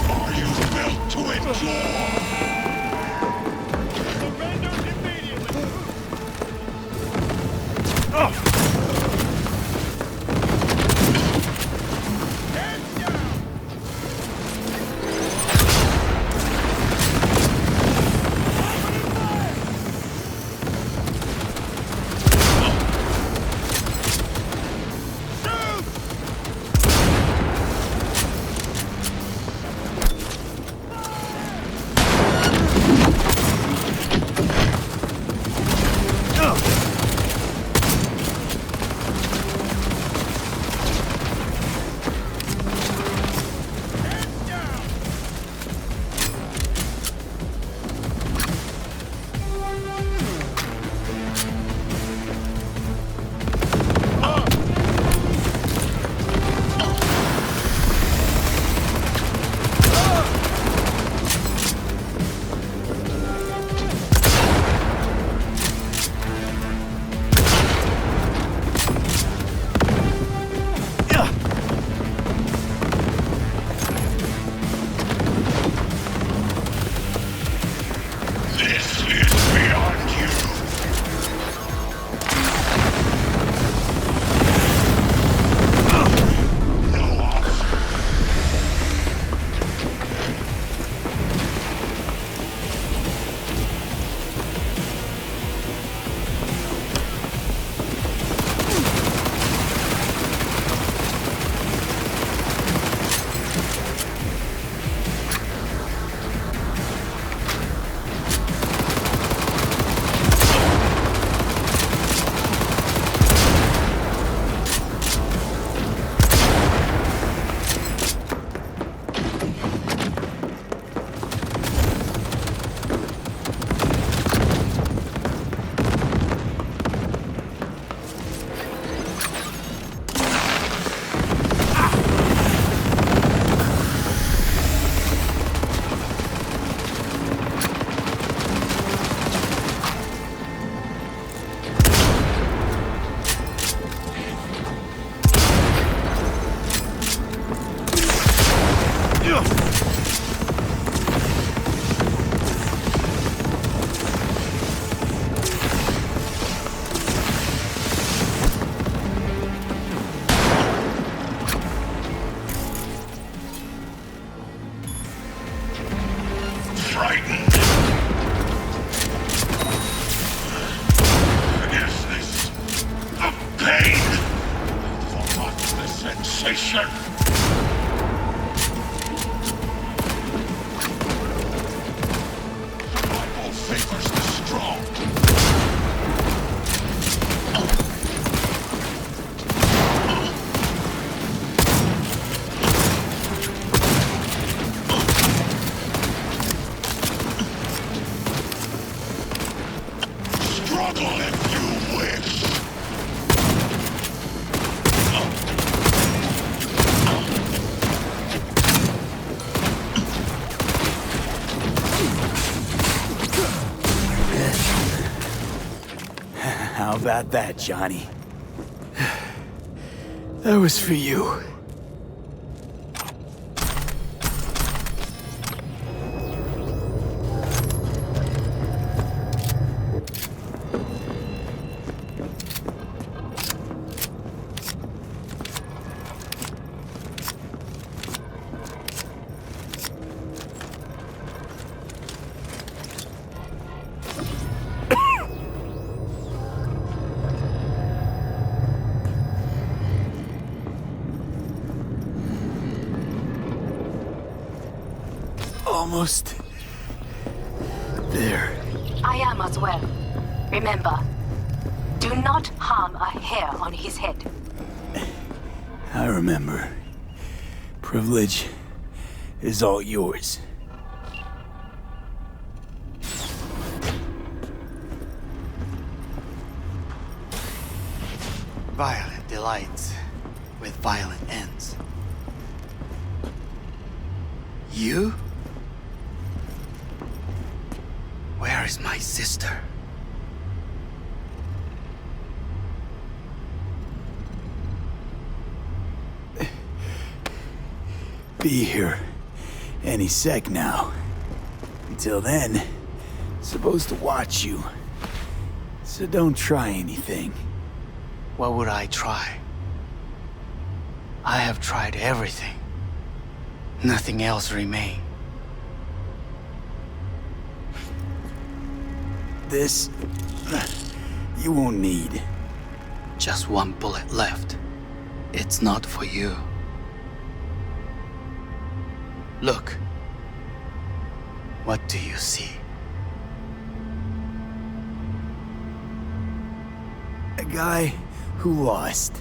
Are you built to endure? Surrender immediately! Hands down! This is beyond you. No option. Frightened. Is this the pain? Forgot the sensation. Survival favors the strong. Struggle if you wish. about that, Johnny? That was for you. Almost there. I am as well. Remember, do not harm a hair on his head. I remember. Privilege is all yours. Violent delights with violent ends. You? Where is my sister? Be here any sec now. Until then, supposed to watch you. So don't try anything. What would I try? I have tried everything. Nothing else remains. This... you won't need. Just one bullet left. It's not for you. Look. What do you see? A guy who lost.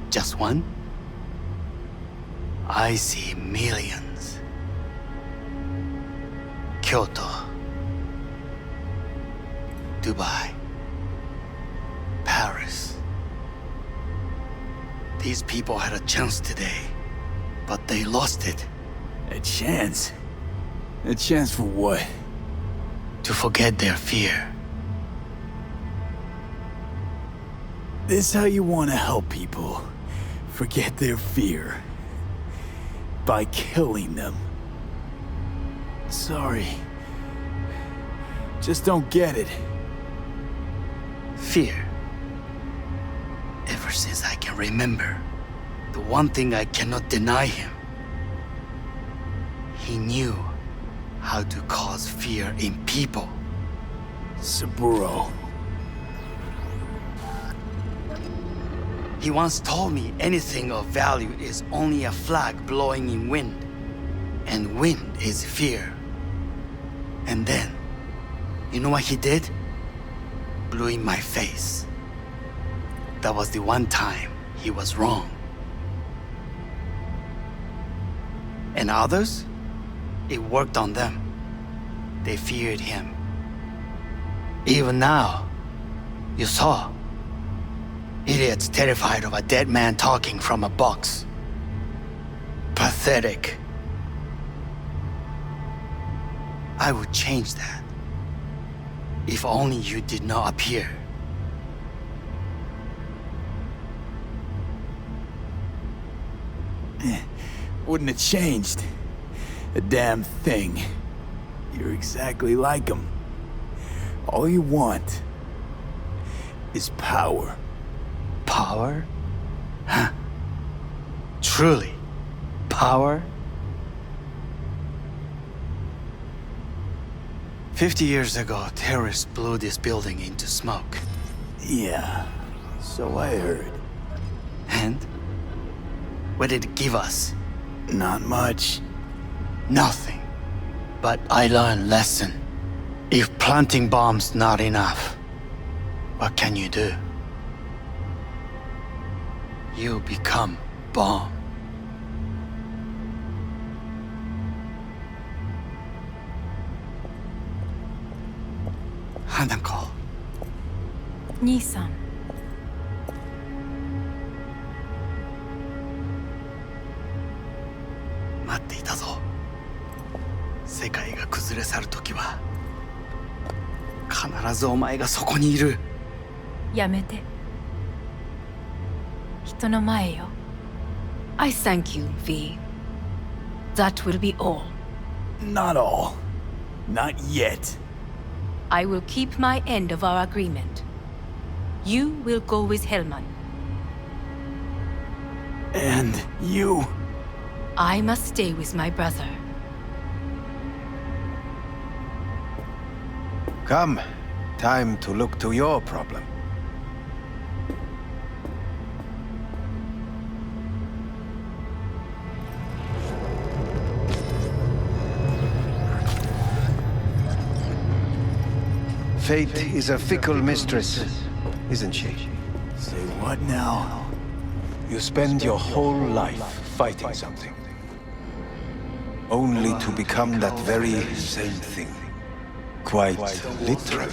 Just one? I see millions. Kyoto. Dubai. Paris. These people had a chance today, but they lost it. A chance? A chance for what? To forget their fear. This how you want to help people forget their fear? By killing them. Sorry. Just don't get it. Fear. Ever since I can remember, the one thing I cannot deny him. He knew how to cause fear in people. Saburo. He once told me anything of value is only a flag blowing in wind. And wind is fear. And then, you know what he did? Blew in my face. That was the one time he was wrong. And others? It worked on them. They feared him. Even now, you saw. Idiots terrified of a dead man talking from a box. Pathetic. I would change that. If only you did not appear. Wouldn't have changed a damn thing. You're exactly like him. All you want is power. Power? Huh. Truly, power? 50 years ago, terrorists blew this building into smoke. Yeah, so I heard. And? What did it give us? Not much. Nothing. But I learned lesson. If planting bombs not enough, what can you do? You become bomb. Hanako. 兄さん。待っていたぞ。世界が崩れ去るときは必ずお前がそこにいる。やめて。人の前よ。I thank you, V. That will be all. Not all. Not yet. I will keep my end of our agreement. You will go with Hellman. And you? I must stay with my brother. Come. Time to look to your problem. Fate is a fickle mistress, isn't she? Say what now? You spend your whole life fighting something, only to become that very same thing. Quite literally.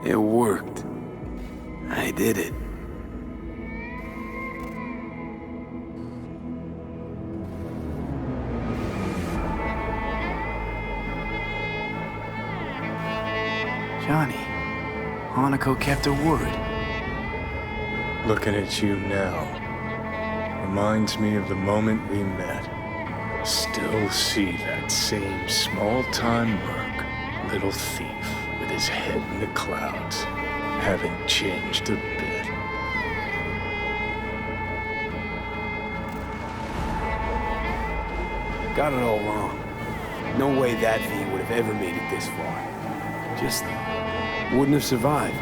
It worked. I did it. Johnny, Hanako kept her word. Looking at you now reminds me of the moment we met. Still see that same small-time merc, little thief, with his head in the clouds, haven't changed a bit. Got it all wrong. No way that V would have ever made it this far. Just wouldn't have survived.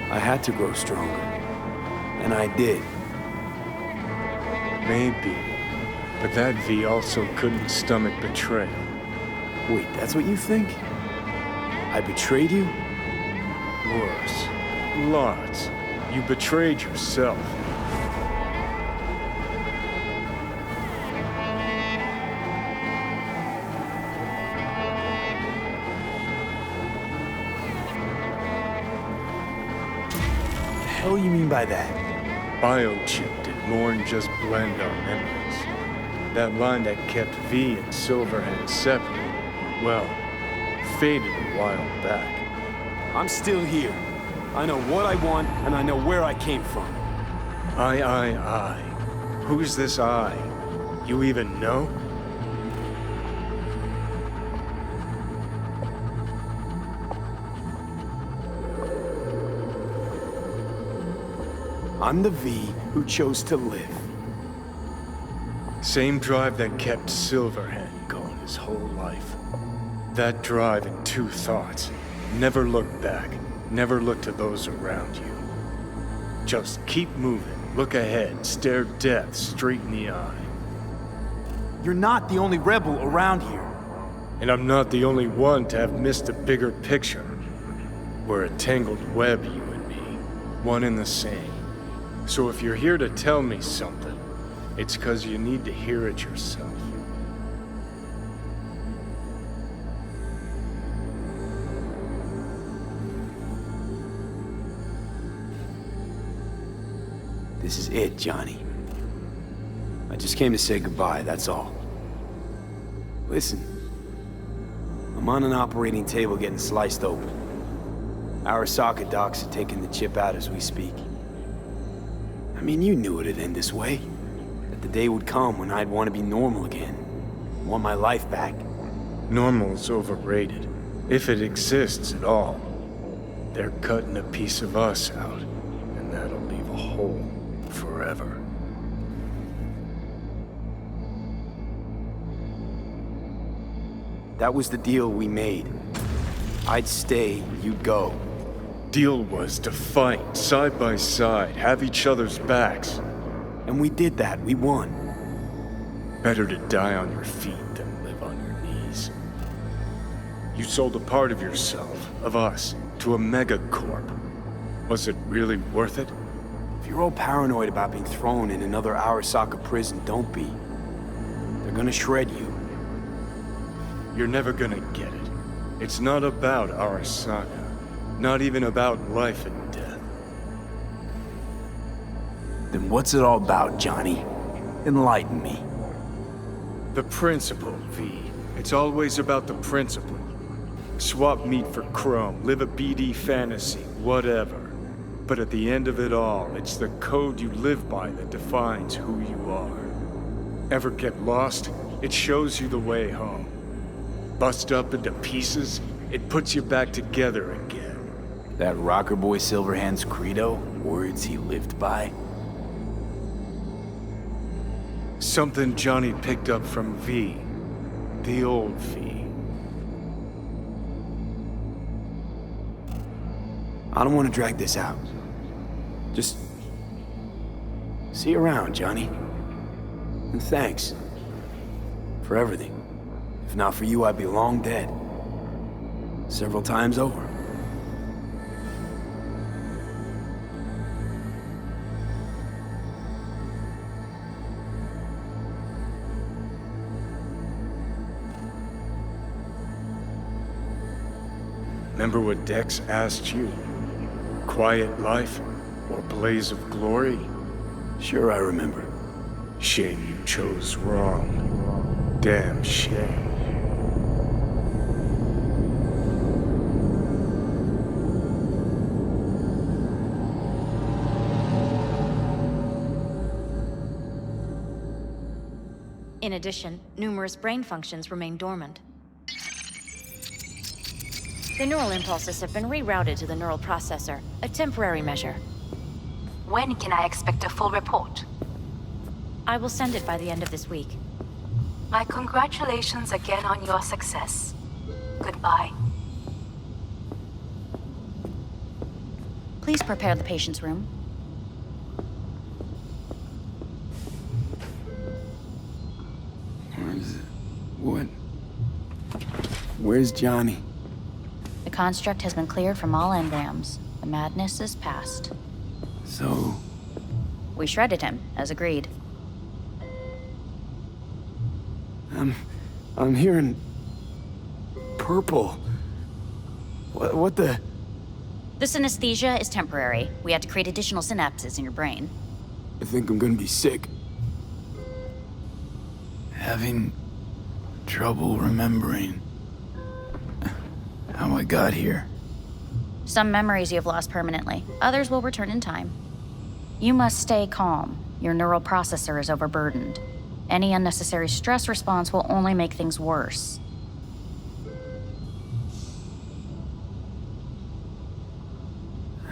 I had to grow stronger. And I did. Maybe. But that V also couldn't stomach betrayal. Wait, that's what you think? I betrayed you? Worse. Lots. You betrayed yourself. What the hell you mean by that? Biochip did more than just blend our memories. That line that kept V and Silverhand separate, well, faded a while back. I'm still here. I know what I want, and I know where I came from. I. Who's this I? You even know? I'm the V who chose to live. Same drive that kept Silverhand going his whole life. That drive and two thoughts. Never look back. Never look to those around you. Just keep moving. Look ahead. Stare death straight in the eye. You're not the only rebel around here. And I'm not the only one to have missed a bigger picture. We're a tangled web, you and me. One and the same. So if you're here to tell me something, it's 'cause you need to hear it yourself. This is it, Johnny. I just came to say goodbye, that's all. Listen, I'm on an operating table getting sliced open. Arasaka docs are taking the chip out as we speak. I mean, you knew it'd end this way. That the day would come when I'd want to be normal again. Want my life back. Normal's overrated. If it exists at all. They're cutting a piece of us out, and that'll leave a hole forever. That was the deal we made. I'd stay, you'd go. Deal was to fight, side by side, have each other's backs. And we did that, we won. Better to die on your feet than live on your knees. You sold a part of yourself, of us, to a megacorp. Was it really worth it? If you're all paranoid about being thrown in another Arasaka prison, don't be. They're gonna shred you. You're never gonna get it. It's not about Arasaka. Not even about life and death. Then what's it all about, Johnny? Enlighten me. The principle, V. It's always about the principle. Swap meat for chrome, live a BD fantasy, whatever. But at the end of it all, it's the code you live by that defines who you are. Ever get lost? It shows you the way home. Bust up into pieces, it puts you back together again. That rocker boy Silverhand's credo? Words he lived by? Something Johnny picked up from V. The old V. I don't want to drag this out. Just... see you around, Johnny. And thanks. For everything. If not for you, I'd be long dead. Several times over. Remember what Dex asked you? Quiet life or blaze of glory? Sure, I remember. Shame you chose wrong. Damn shame. In addition, numerous brain functions remain dormant. The neural impulses have been rerouted to the neural processor, a temporary measure. When can I expect a full report? I will send it by the end of this week. My congratulations again on your success. Goodbye. Please prepare the patient's room. Where's Johnny? The construct has been cleared from all engrams. The madness is past. So... we shredded him, as agreed. I'm hearing... purple. What the... This anesthesia is temporary. We had to create additional synapses in your brain. I think I'm gonna be sick. Having trouble remembering how I got here. Some memories you have lost permanently. Others will return in time. You must stay calm. Your neural processor is overburdened. Any unnecessary stress response will only make things worse.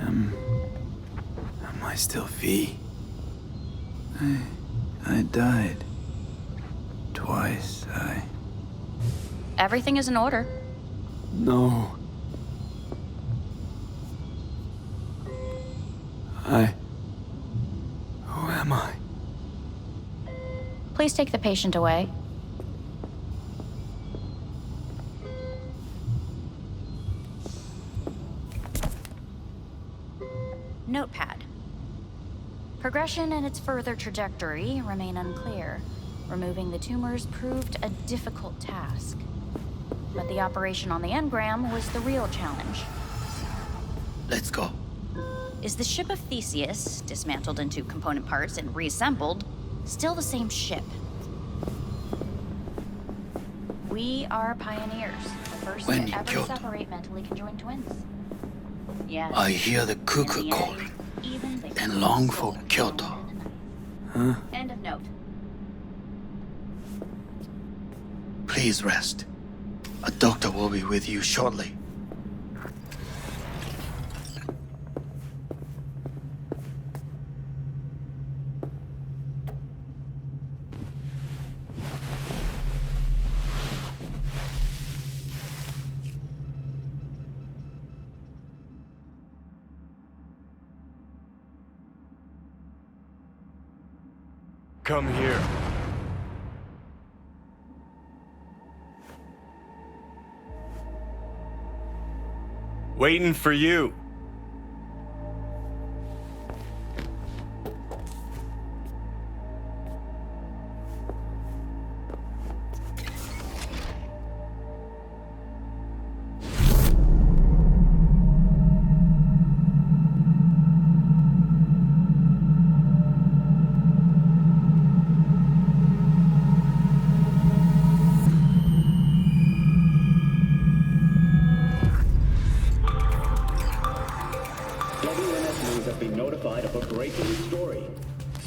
Am I still V? I died. Twice, Everything is in order. No. Who am I? Please take the patient away. Notepad. Progression and its further trajectory remain unclear. Removing the tumors proved a difficult task. But the operation on the engram was the real challenge. Let's go. Is the ship of Theseus, dismantled into component parts and reassembled, still the same ship? We are pioneers, the first When to ever Kyoto. separate mentally conjoined twins. Yes. I hear the cuckoo In the end, calling even the and long for Kyoto. Huh? End of note. Please rest. A doctor will be with you shortly. Come here. Waiting for you.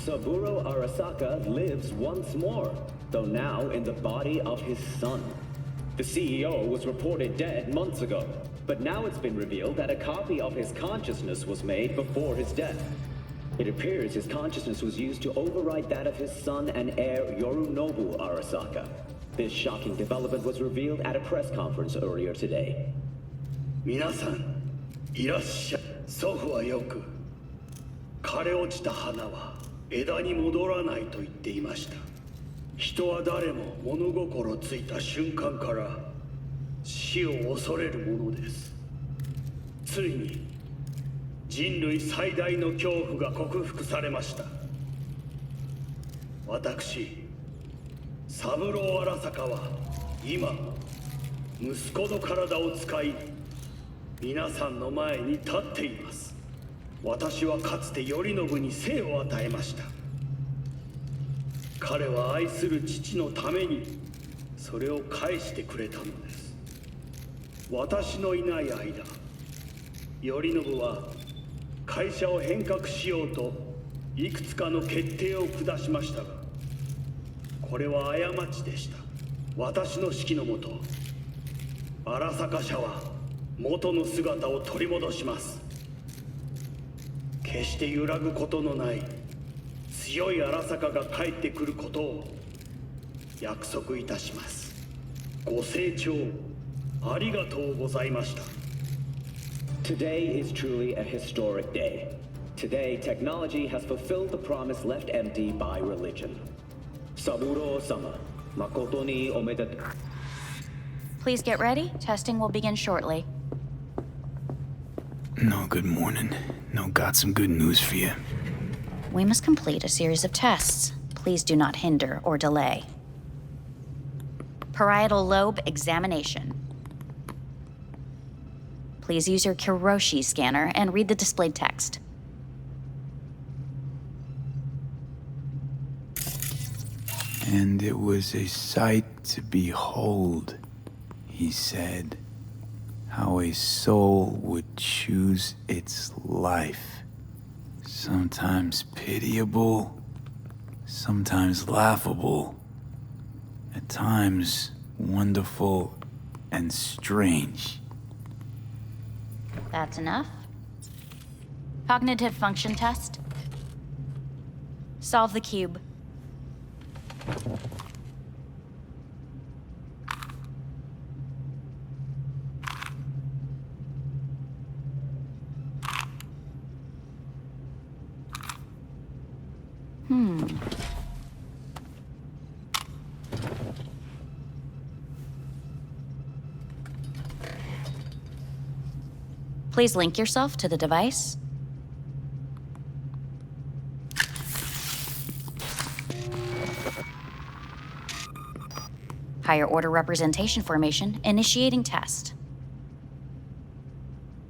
Saburo Arasaka lives once more, though now in the body of his son. The CEO was reported dead months ago, but now it's been revealed that a copy of his consciousness was made before his death. It appears his consciousness was used to override that of his son and heir Yorinobu Arasaka. This shocking development was revealed at a press conference earlier today. 皆さん、いらっしゃい。祖父はよく、枯れ落ちた花は枝に戻らないと言っていました。人は誰も物心ついた瞬間から死を恐れるものです。ついに人類最大の恐怖が克服されました。私、三郎荒坂は今息子の体を使い皆さんの前に立っています。私はかつて頼信に生を与えました。彼は愛する父のためにそれを返してくれたのです。私のいない間、頼信は会社を変革しようといくつかの決定を下しましたが、これは過ちでした。私の指揮のもと、荒坂社は元の姿を取り戻します。決して揺らぐことのない強い荒坂が帰ってくることを約束いたします。ご清聴ありがとうございました。 Today is truly a historic day. Today, technology has fulfilled the promise left empty by religion. Saburo-sama, makoto ni omedetou. Please get ready. Testing will begin shortly. No, good morning. No, got some good news for you. We must complete a series of tests. Please do not hinder or delay. Parietal lobe examination. Please use your Kiroshi scanner and read the displayed text. And it was a sight to behold, he said, how a soul would choose its life. Sometimes pitiable, sometimes laughable, at times wonderful and strange. That's enough. Cognitive function test. Solve the cube. Please link yourself to the device. Higher order representation formation, initiating test.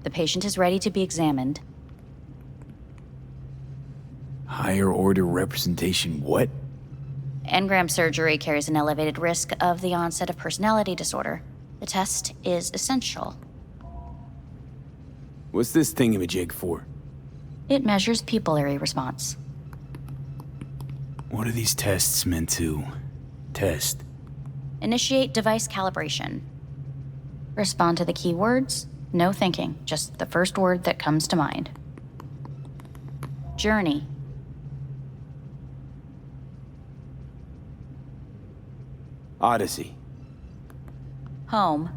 The patient is ready to be examined. Higher order representation what? Engram surgery carries an elevated risk of the onset of personality disorder. The test is essential. What's this thingamajig for? It measures pupillary response. What are these tests meant to test? Initiate device calibration. Respond to the keywords. No thinking, just the first word that comes to mind. Journey. Odyssey. Home.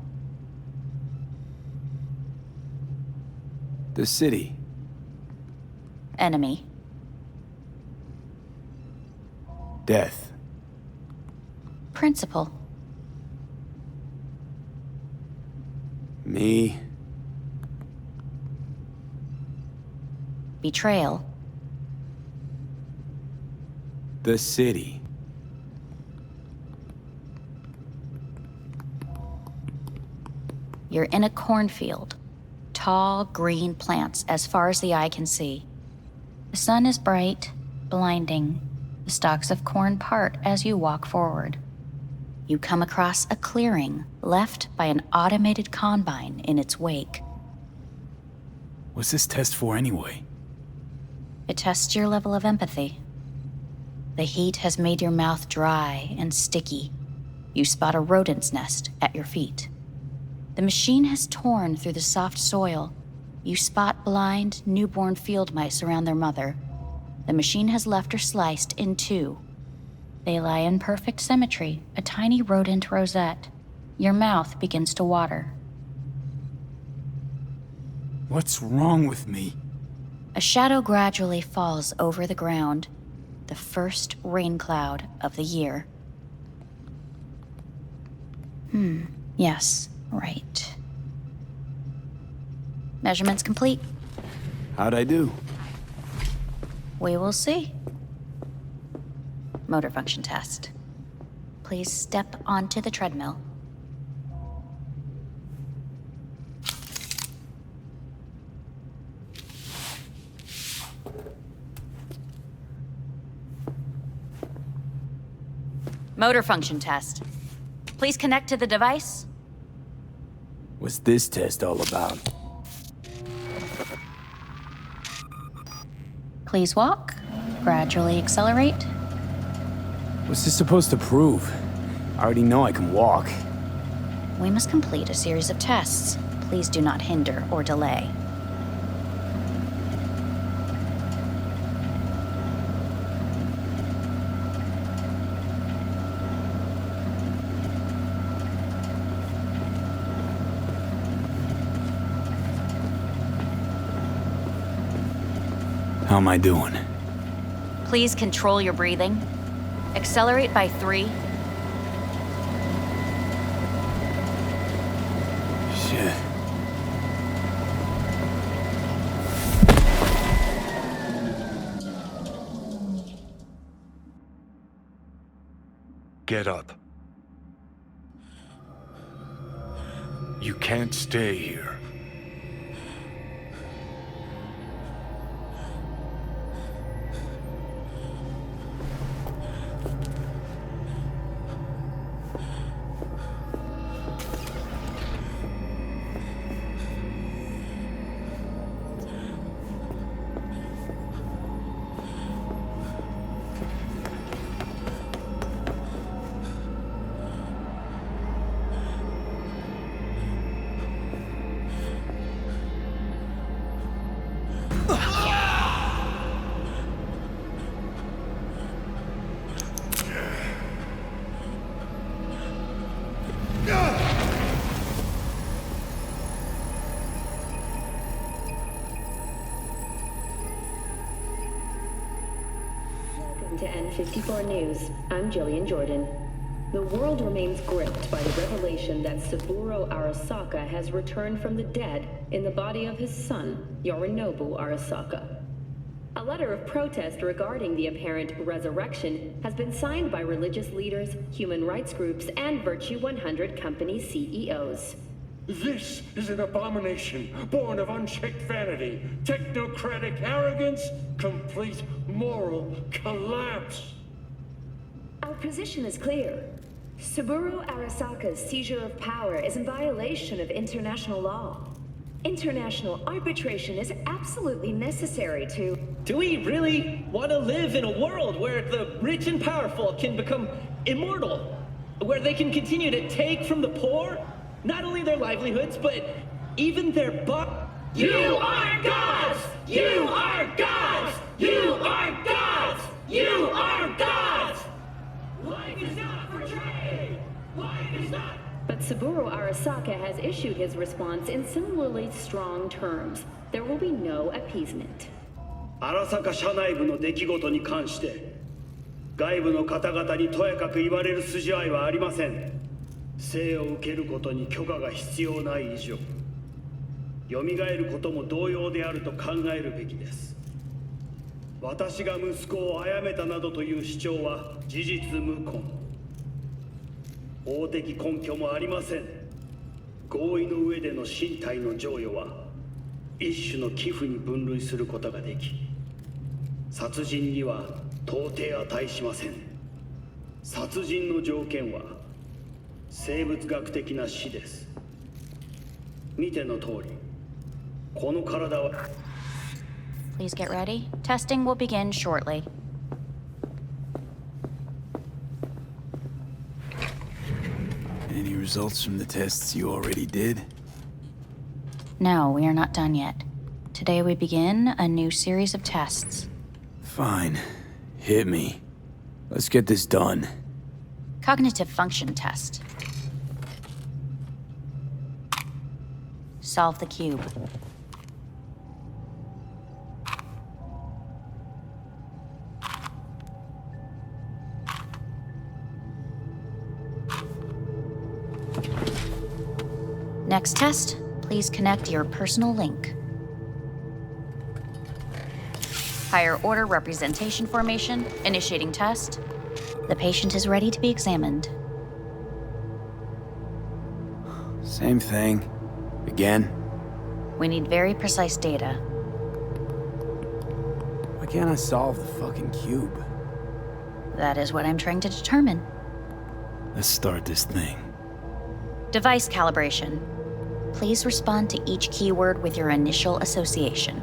The city. Enemy. Death. Principal. Me. Betrayal. The city. You're in a cornfield. Tall, green plants as far as the eye can see. The sun is bright, blinding. The stalks of corn part as you walk forward. You come across a clearing left by an automated combine in its wake. What's this test for anyway? It tests your level of empathy. The heat has made your mouth dry and sticky. You spot a rodent's nest at your feet. The machine has torn through the soft soil. You spot blind, newborn field mice around their mother. The machine has left her sliced in two. They lie in perfect symmetry, a tiny rodent rosette. Your mouth begins to water. What's wrong with me? A shadow gradually falls over the ground. The first rain cloud of the year. Yes, right. Measurements complete. How'd I do? We will see. Motor function test. Please step onto the treadmill. Motor function test. Please connect to the device. What's this test all about? Please walk. Gradually accelerate. What's this supposed to prove? I already know I can walk. We must complete a series of tests. Please do not hinder or delay. How am I doing? Please control your breathing. Accelerate by 3. Shit. Get up. You can't stay here. To N54 News, I'm Jillian Jordan. The world remains gripped by the revelation that Saburo Arasaka has returned from the dead in the body of his son, Yorinobu Arasaka. A letter of protest regarding the apparent resurrection has been signed by religious leaders, human rights groups, and Virtue 100 company CEOs. This is an abomination born of unchecked vanity, technocratic arrogance, complete moral collapse. Our position is clear. Saburo Arasaka's seizure of power is in violation of international law. International arbitration is absolutely necessary to... Do we really want to live in a world where the rich and powerful can become immortal? Where they can continue to take from the poor? Not only their livelihoods, but even their You are gods! You are gods! You are gods! You are gods! Life is not for trade! Life is not... But Saburo Arasaka has issued his response in similarly strong terms. There will be no appeasement. 荒坂社内部の出来事に関して外部の方々にとやかく言われる筋合いはありません。生を受けることに許可が必要ない以上蘇ることも同様であると考えるべきです。私が息子を殺めたなどという主張は事実無根。法的根拠もありません。合意の上での身体の贈与は一種の寄付に分類することができ、殺人には到底値しません。殺人の条件は生物学的な死です。見ての通り、この体は Please get ready. Testing will begin shortly. Any results from the tests you already did? No, we are not done yet. Today we begin a new series of tests. Fine. Hit me. Let's get this done. Cognitive function test. Solve the cube. Next test, please connect your personal link. Higher order representation formation, initiating test. The patient is ready to be examined. Same thing. Again? We need very precise data. Why can't I solve the fucking cube? That is what I'm trying to determine. Let's start this thing. Device calibration. Please respond to each keyword with your initial association.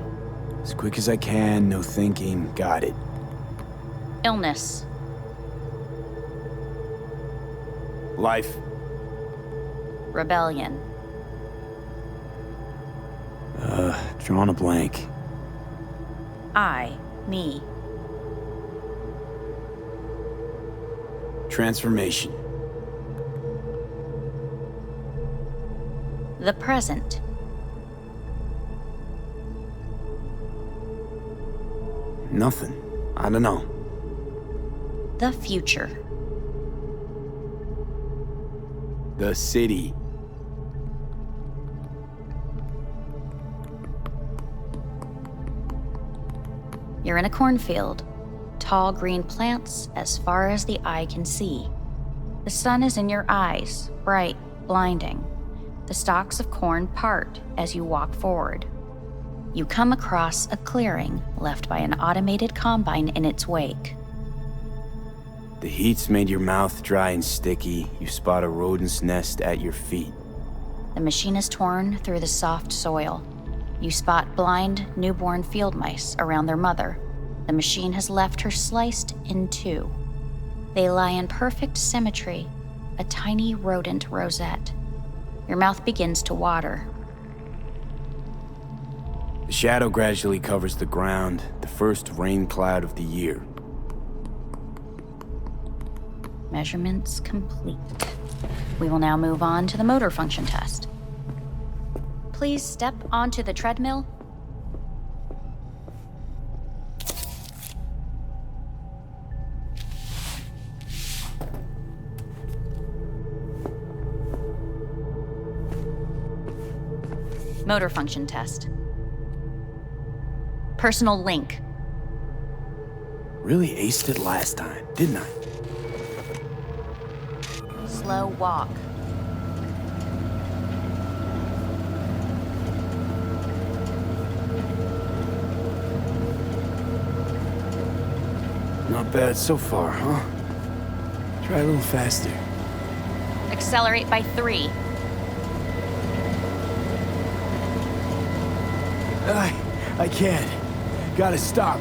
As quick as I can, no thinking. Got it. Illness. Life. Rebellion. Drawing a blank. Me. Transformation. The present. Nothing. I don't know. The future. The city. You're in a cornfield. Tall green plants as far as the eye can see. The sun is in your eyes, bright, blinding. The stalks of corn part as you walk forward. You come across a clearing left by an automated combine in its wake. The heat's made your mouth dry and sticky. You spot a rodent's nest at your feet. The machine is torn through the soft soil. You spot blind, newborn field mice around their mother. The machine has left her sliced in two. They lie in perfect symmetry, a tiny rodent rosette. Your mouth begins to water. The shadow gradually covers the ground, the first rain cloud of the year. Measurements complete. We will now move on to the motor function test. Please step onto the treadmill. Motor function test. Personal link. Really aced it last time, didn't I? Slow walk. Not bad so far, huh? Try a little faster. Accelerate by 3. I can't. Gotta stop.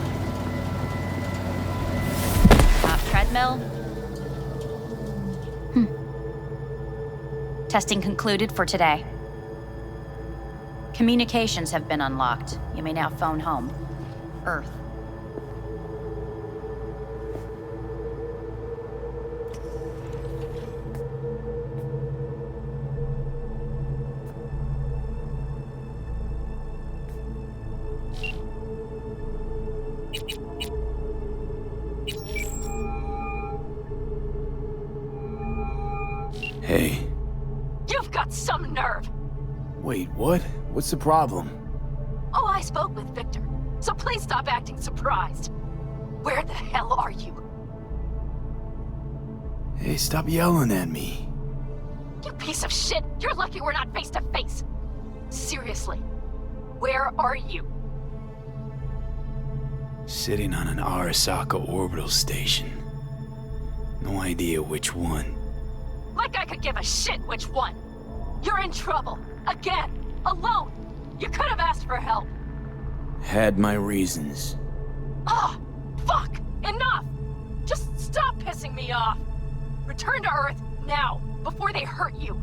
Treadmill? Testing concluded for today. Communications have been unlocked. You may now phone home. Earth. Hey. You've got some nerve! Wait, what? What's the problem? Oh, I spoke with Victor, so please stop acting surprised. Where the hell are you? Hey, stop yelling at me. You piece of shit! You're lucky we're not face to face! Seriously, where are you? Sitting on an Arasaka orbital station. No idea which one. Like I could give a shit which one! You're in trouble! Again! Alone! You could have asked for help! Had my reasons. Ah! Fuck! Enough! Just stop pissing me off! Return to Earth, now, before they hurt you!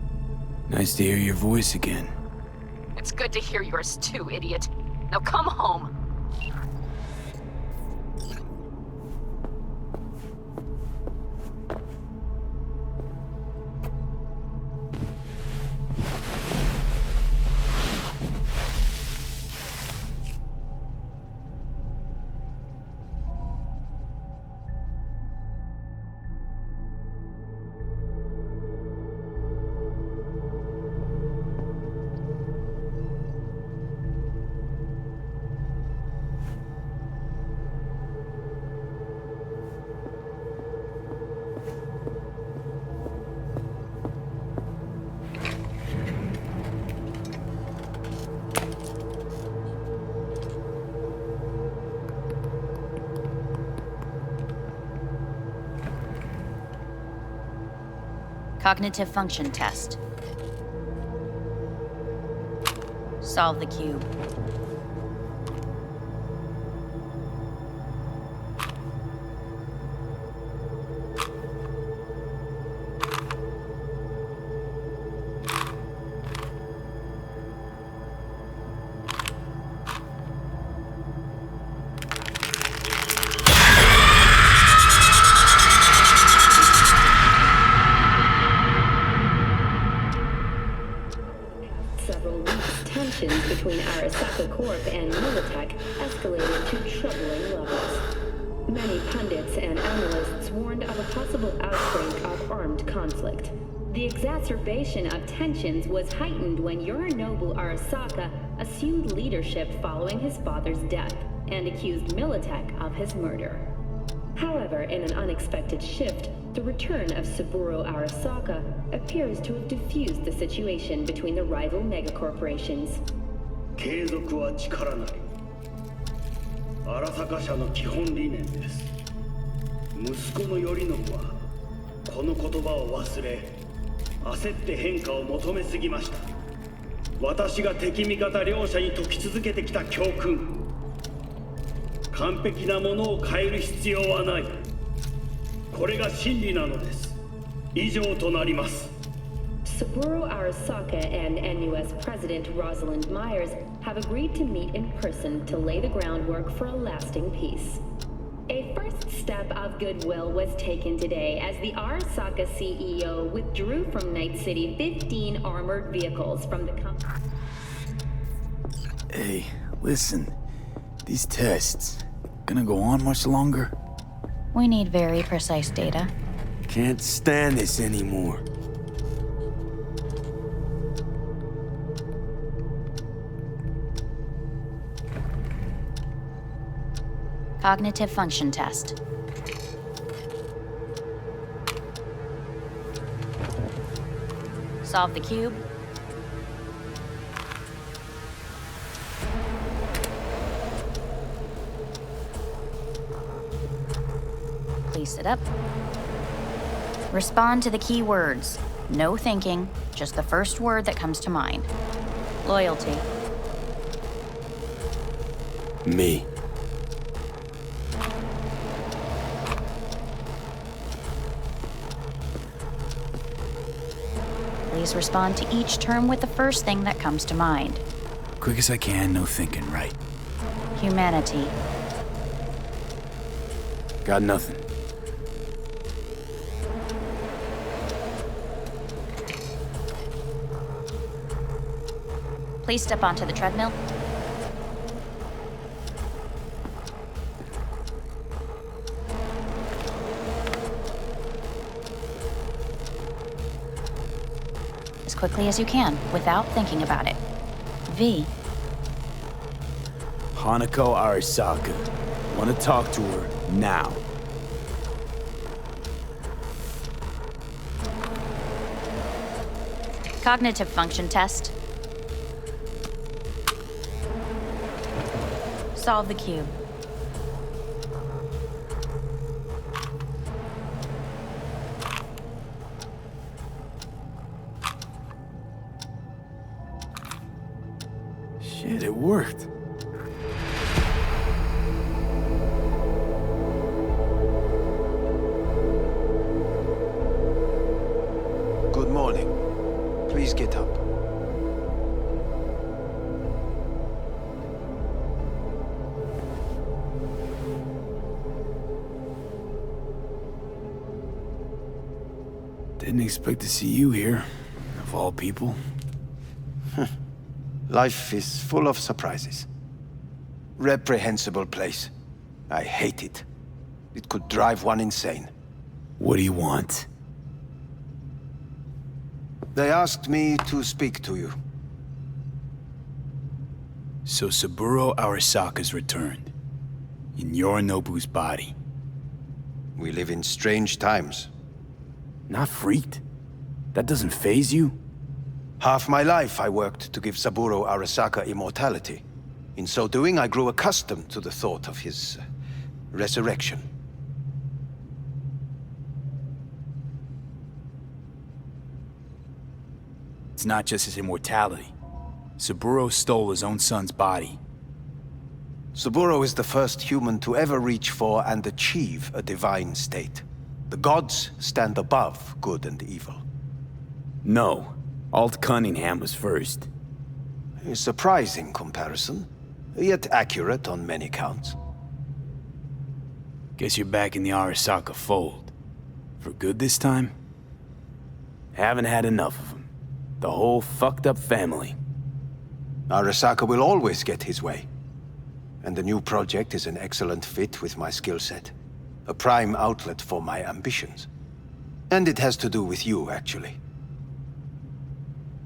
Nice to hear your voice again. It's good to hear yours too, idiot. Now come home. Cognitive function test. Solve the cube. Several weeks, tensions between Arasaka Corp and Militech escalated to troubling levels. Many pundits and analysts warned of a possible outbreak of armed conflict. The exacerbation of tensions was heightened when Yorinobu Arasaka assumed leadership following his father's death and accused Militech of his murder. However, in an unexpected shift, the return of Saburo Arasaka appears to have diffused the situation between the rival megacorporations. 継続は力なり。荒坂社の基本理念です。息子の頼信はこの言葉を忘れ、焦って変化を求めすぎました。私が敵味方両者に説き続けてきた教訓。完璧なものを変える必要はない。これが真理なのです。以上となります。Saburo Arasaka and NUS President Rosalind Myers have agreed to meet in person to lay the groundwork for a lasting peace. A first step of goodwill was taken today as the Arasaka CEO withdrew from Night City 15 armored vehicles from the company. Hey, listen. These tests, gonna go on much longer? We need very precise data. Can't stand this anymore. Cognitive function test. Solve the cube. Please sit up. Respond to the key words. No thinking, just the first word that comes to mind. Loyalty. Me. Please respond to each term with the first thing that comes to mind. Quick as I can, no thinking, right? Humanity. Got nothing. Please step onto the treadmill. As quickly as you can, without thinking about it. V. Hanako Arasaka. Want to talk to her now. Cognitive function test. Solve the cube. Shit, it worked. Good morning. Please get up. Didn't expect to see you here, of all people. Life is full of surprises. Reprehensible place. I hate it. It could drive one insane. What do you want? They asked me to speak to you. So Saburo Arasaka's returned. In Yorinobu's body. We live in strange times. Not freaked? That doesn't faze you? Half my life I worked to give Saburo Arasaka immortality. In so doing, I grew accustomed to the thought of his resurrection. It's not just his immortality. Saburo stole his own son's body. Saburo is the first human to ever reach for and achieve a divine state. The gods stand above good and evil. No. Alt Cunningham was first. A surprising comparison, yet accurate on many counts. Guess you're back in the Arasaka fold. For good this time? Haven't had enough of him. The whole fucked up family. Arasaka will always get his way. And the new project is an excellent fit with my skill set. A prime outlet for my ambitions. And it has to do with you, actually.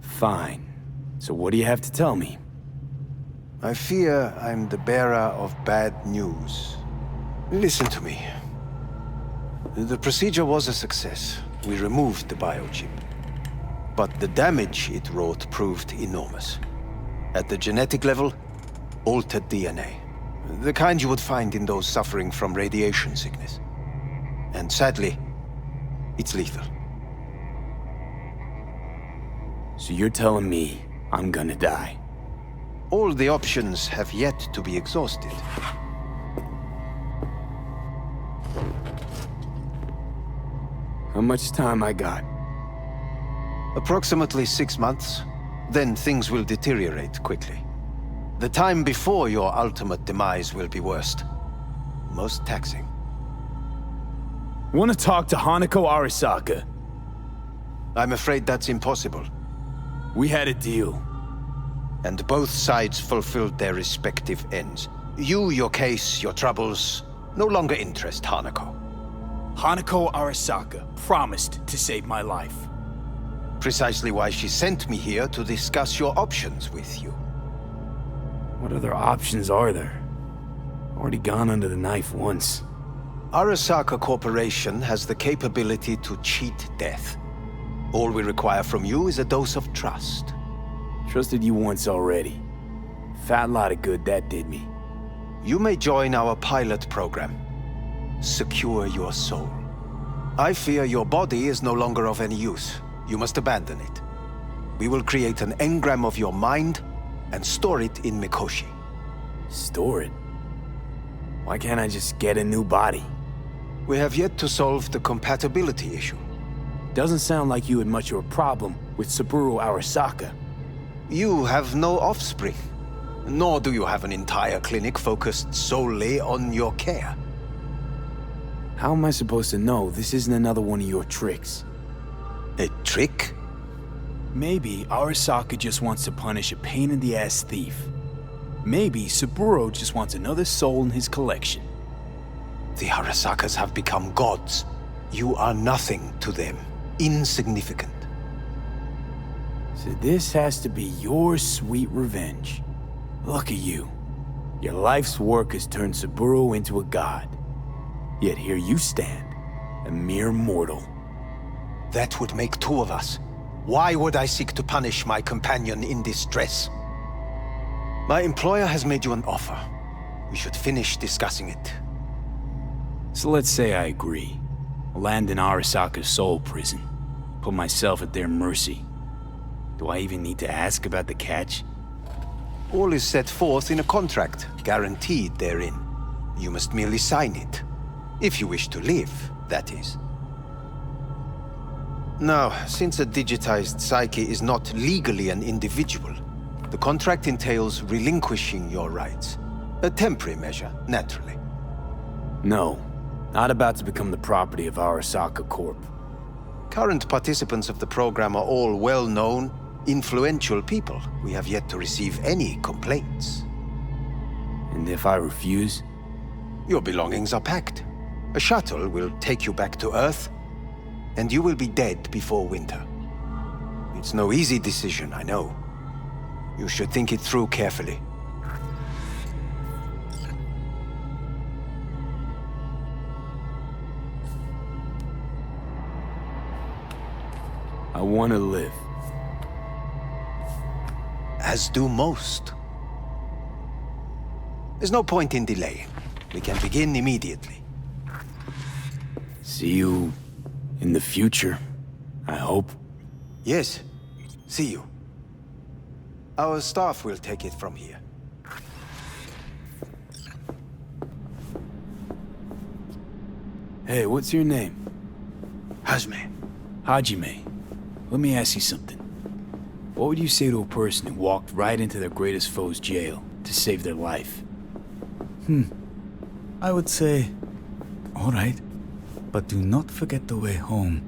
Fine. So what do you have to tell me? I fear I'm the bearer of bad news. Listen to me. The procedure was a success. We removed the biochip. But the damage it wrought proved enormous. At the genetic level, altered DNA. The kind you would find in those suffering from radiation sickness. And sadly, it's lethal. So you're telling me I'm gonna die? All the options have yet to be exhausted. How much time I got? Approximately 6 months. Then things will deteriorate quickly. The time before your ultimate demise will be worst. Most taxing. Want to talk to Hanako Arasaka? I'm afraid that's impossible. We had a deal. And both sides fulfilled their respective ends. You, your case, your troubles, no longer interest Hanako. Hanako Arasaka promised to save my life. Precisely why she sent me here to discuss your options with you. What other options are there? Already gone under the knife once. Arasaka Corporation has the capability to cheat death. All we require from you is a dose of trust. Trusted you once already. Fat lot of good that did me. You may join our pilot program. Secure your soul. I fear your body is no longer of any use. You must abandon it. We will create an engram of your mind and store it in Mikoshi. Store it? Why can't I just get a new body? We have yet to solve the compatibility issue. Doesn't sound like you had much of a problem with Saburo Arasaka. You have no offspring, nor do you have an entire clinic focused solely on your care. How am I supposed to know this isn't another one of your tricks? A trick? Maybe Arasaka just wants to punish a pain-in-the-ass thief. Maybe Saburo just wants another soul in his collection. The Arasakas have become gods. You are nothing to them. Insignificant. So this has to be your sweet revenge. Look at you. Your life's work has turned Saburo into a god. Yet here you stand, a mere mortal. That would make two of us. Why would I seek to punish my companion in distress? My employer has made you an offer. We should finish discussing it. So let's say I agree. I'll land in Arasaka's soul prison. Put myself at their mercy. Do I even need to ask about the catch? All is set forth in a contract, guaranteed therein. You must merely sign it. If you wish to live, that is. Now, since a digitized psyche is not legally an individual, the contract entails relinquishing your rights. A temporary measure, naturally. No, not about to become the property of Arasaka Corp. Current participants of the program are all well-known, influential people. We have yet to receive any complaints. And if I refuse? Your belongings are packed. A shuttle will take you back to Earth, and you will be dead before winter. It's no easy decision, I know. You should think it through carefully. I want to live. As do most. There's no point in delaying. We can begin immediately. See you in the future, I hope. Yes, see you. Our staff will take it from here. Hey, what's your name? Hajime. Hajime. Let me ask you something. What would you say to a person who walked right into their greatest foe's jail to save their life? I would say, all right, but do not forget the way home.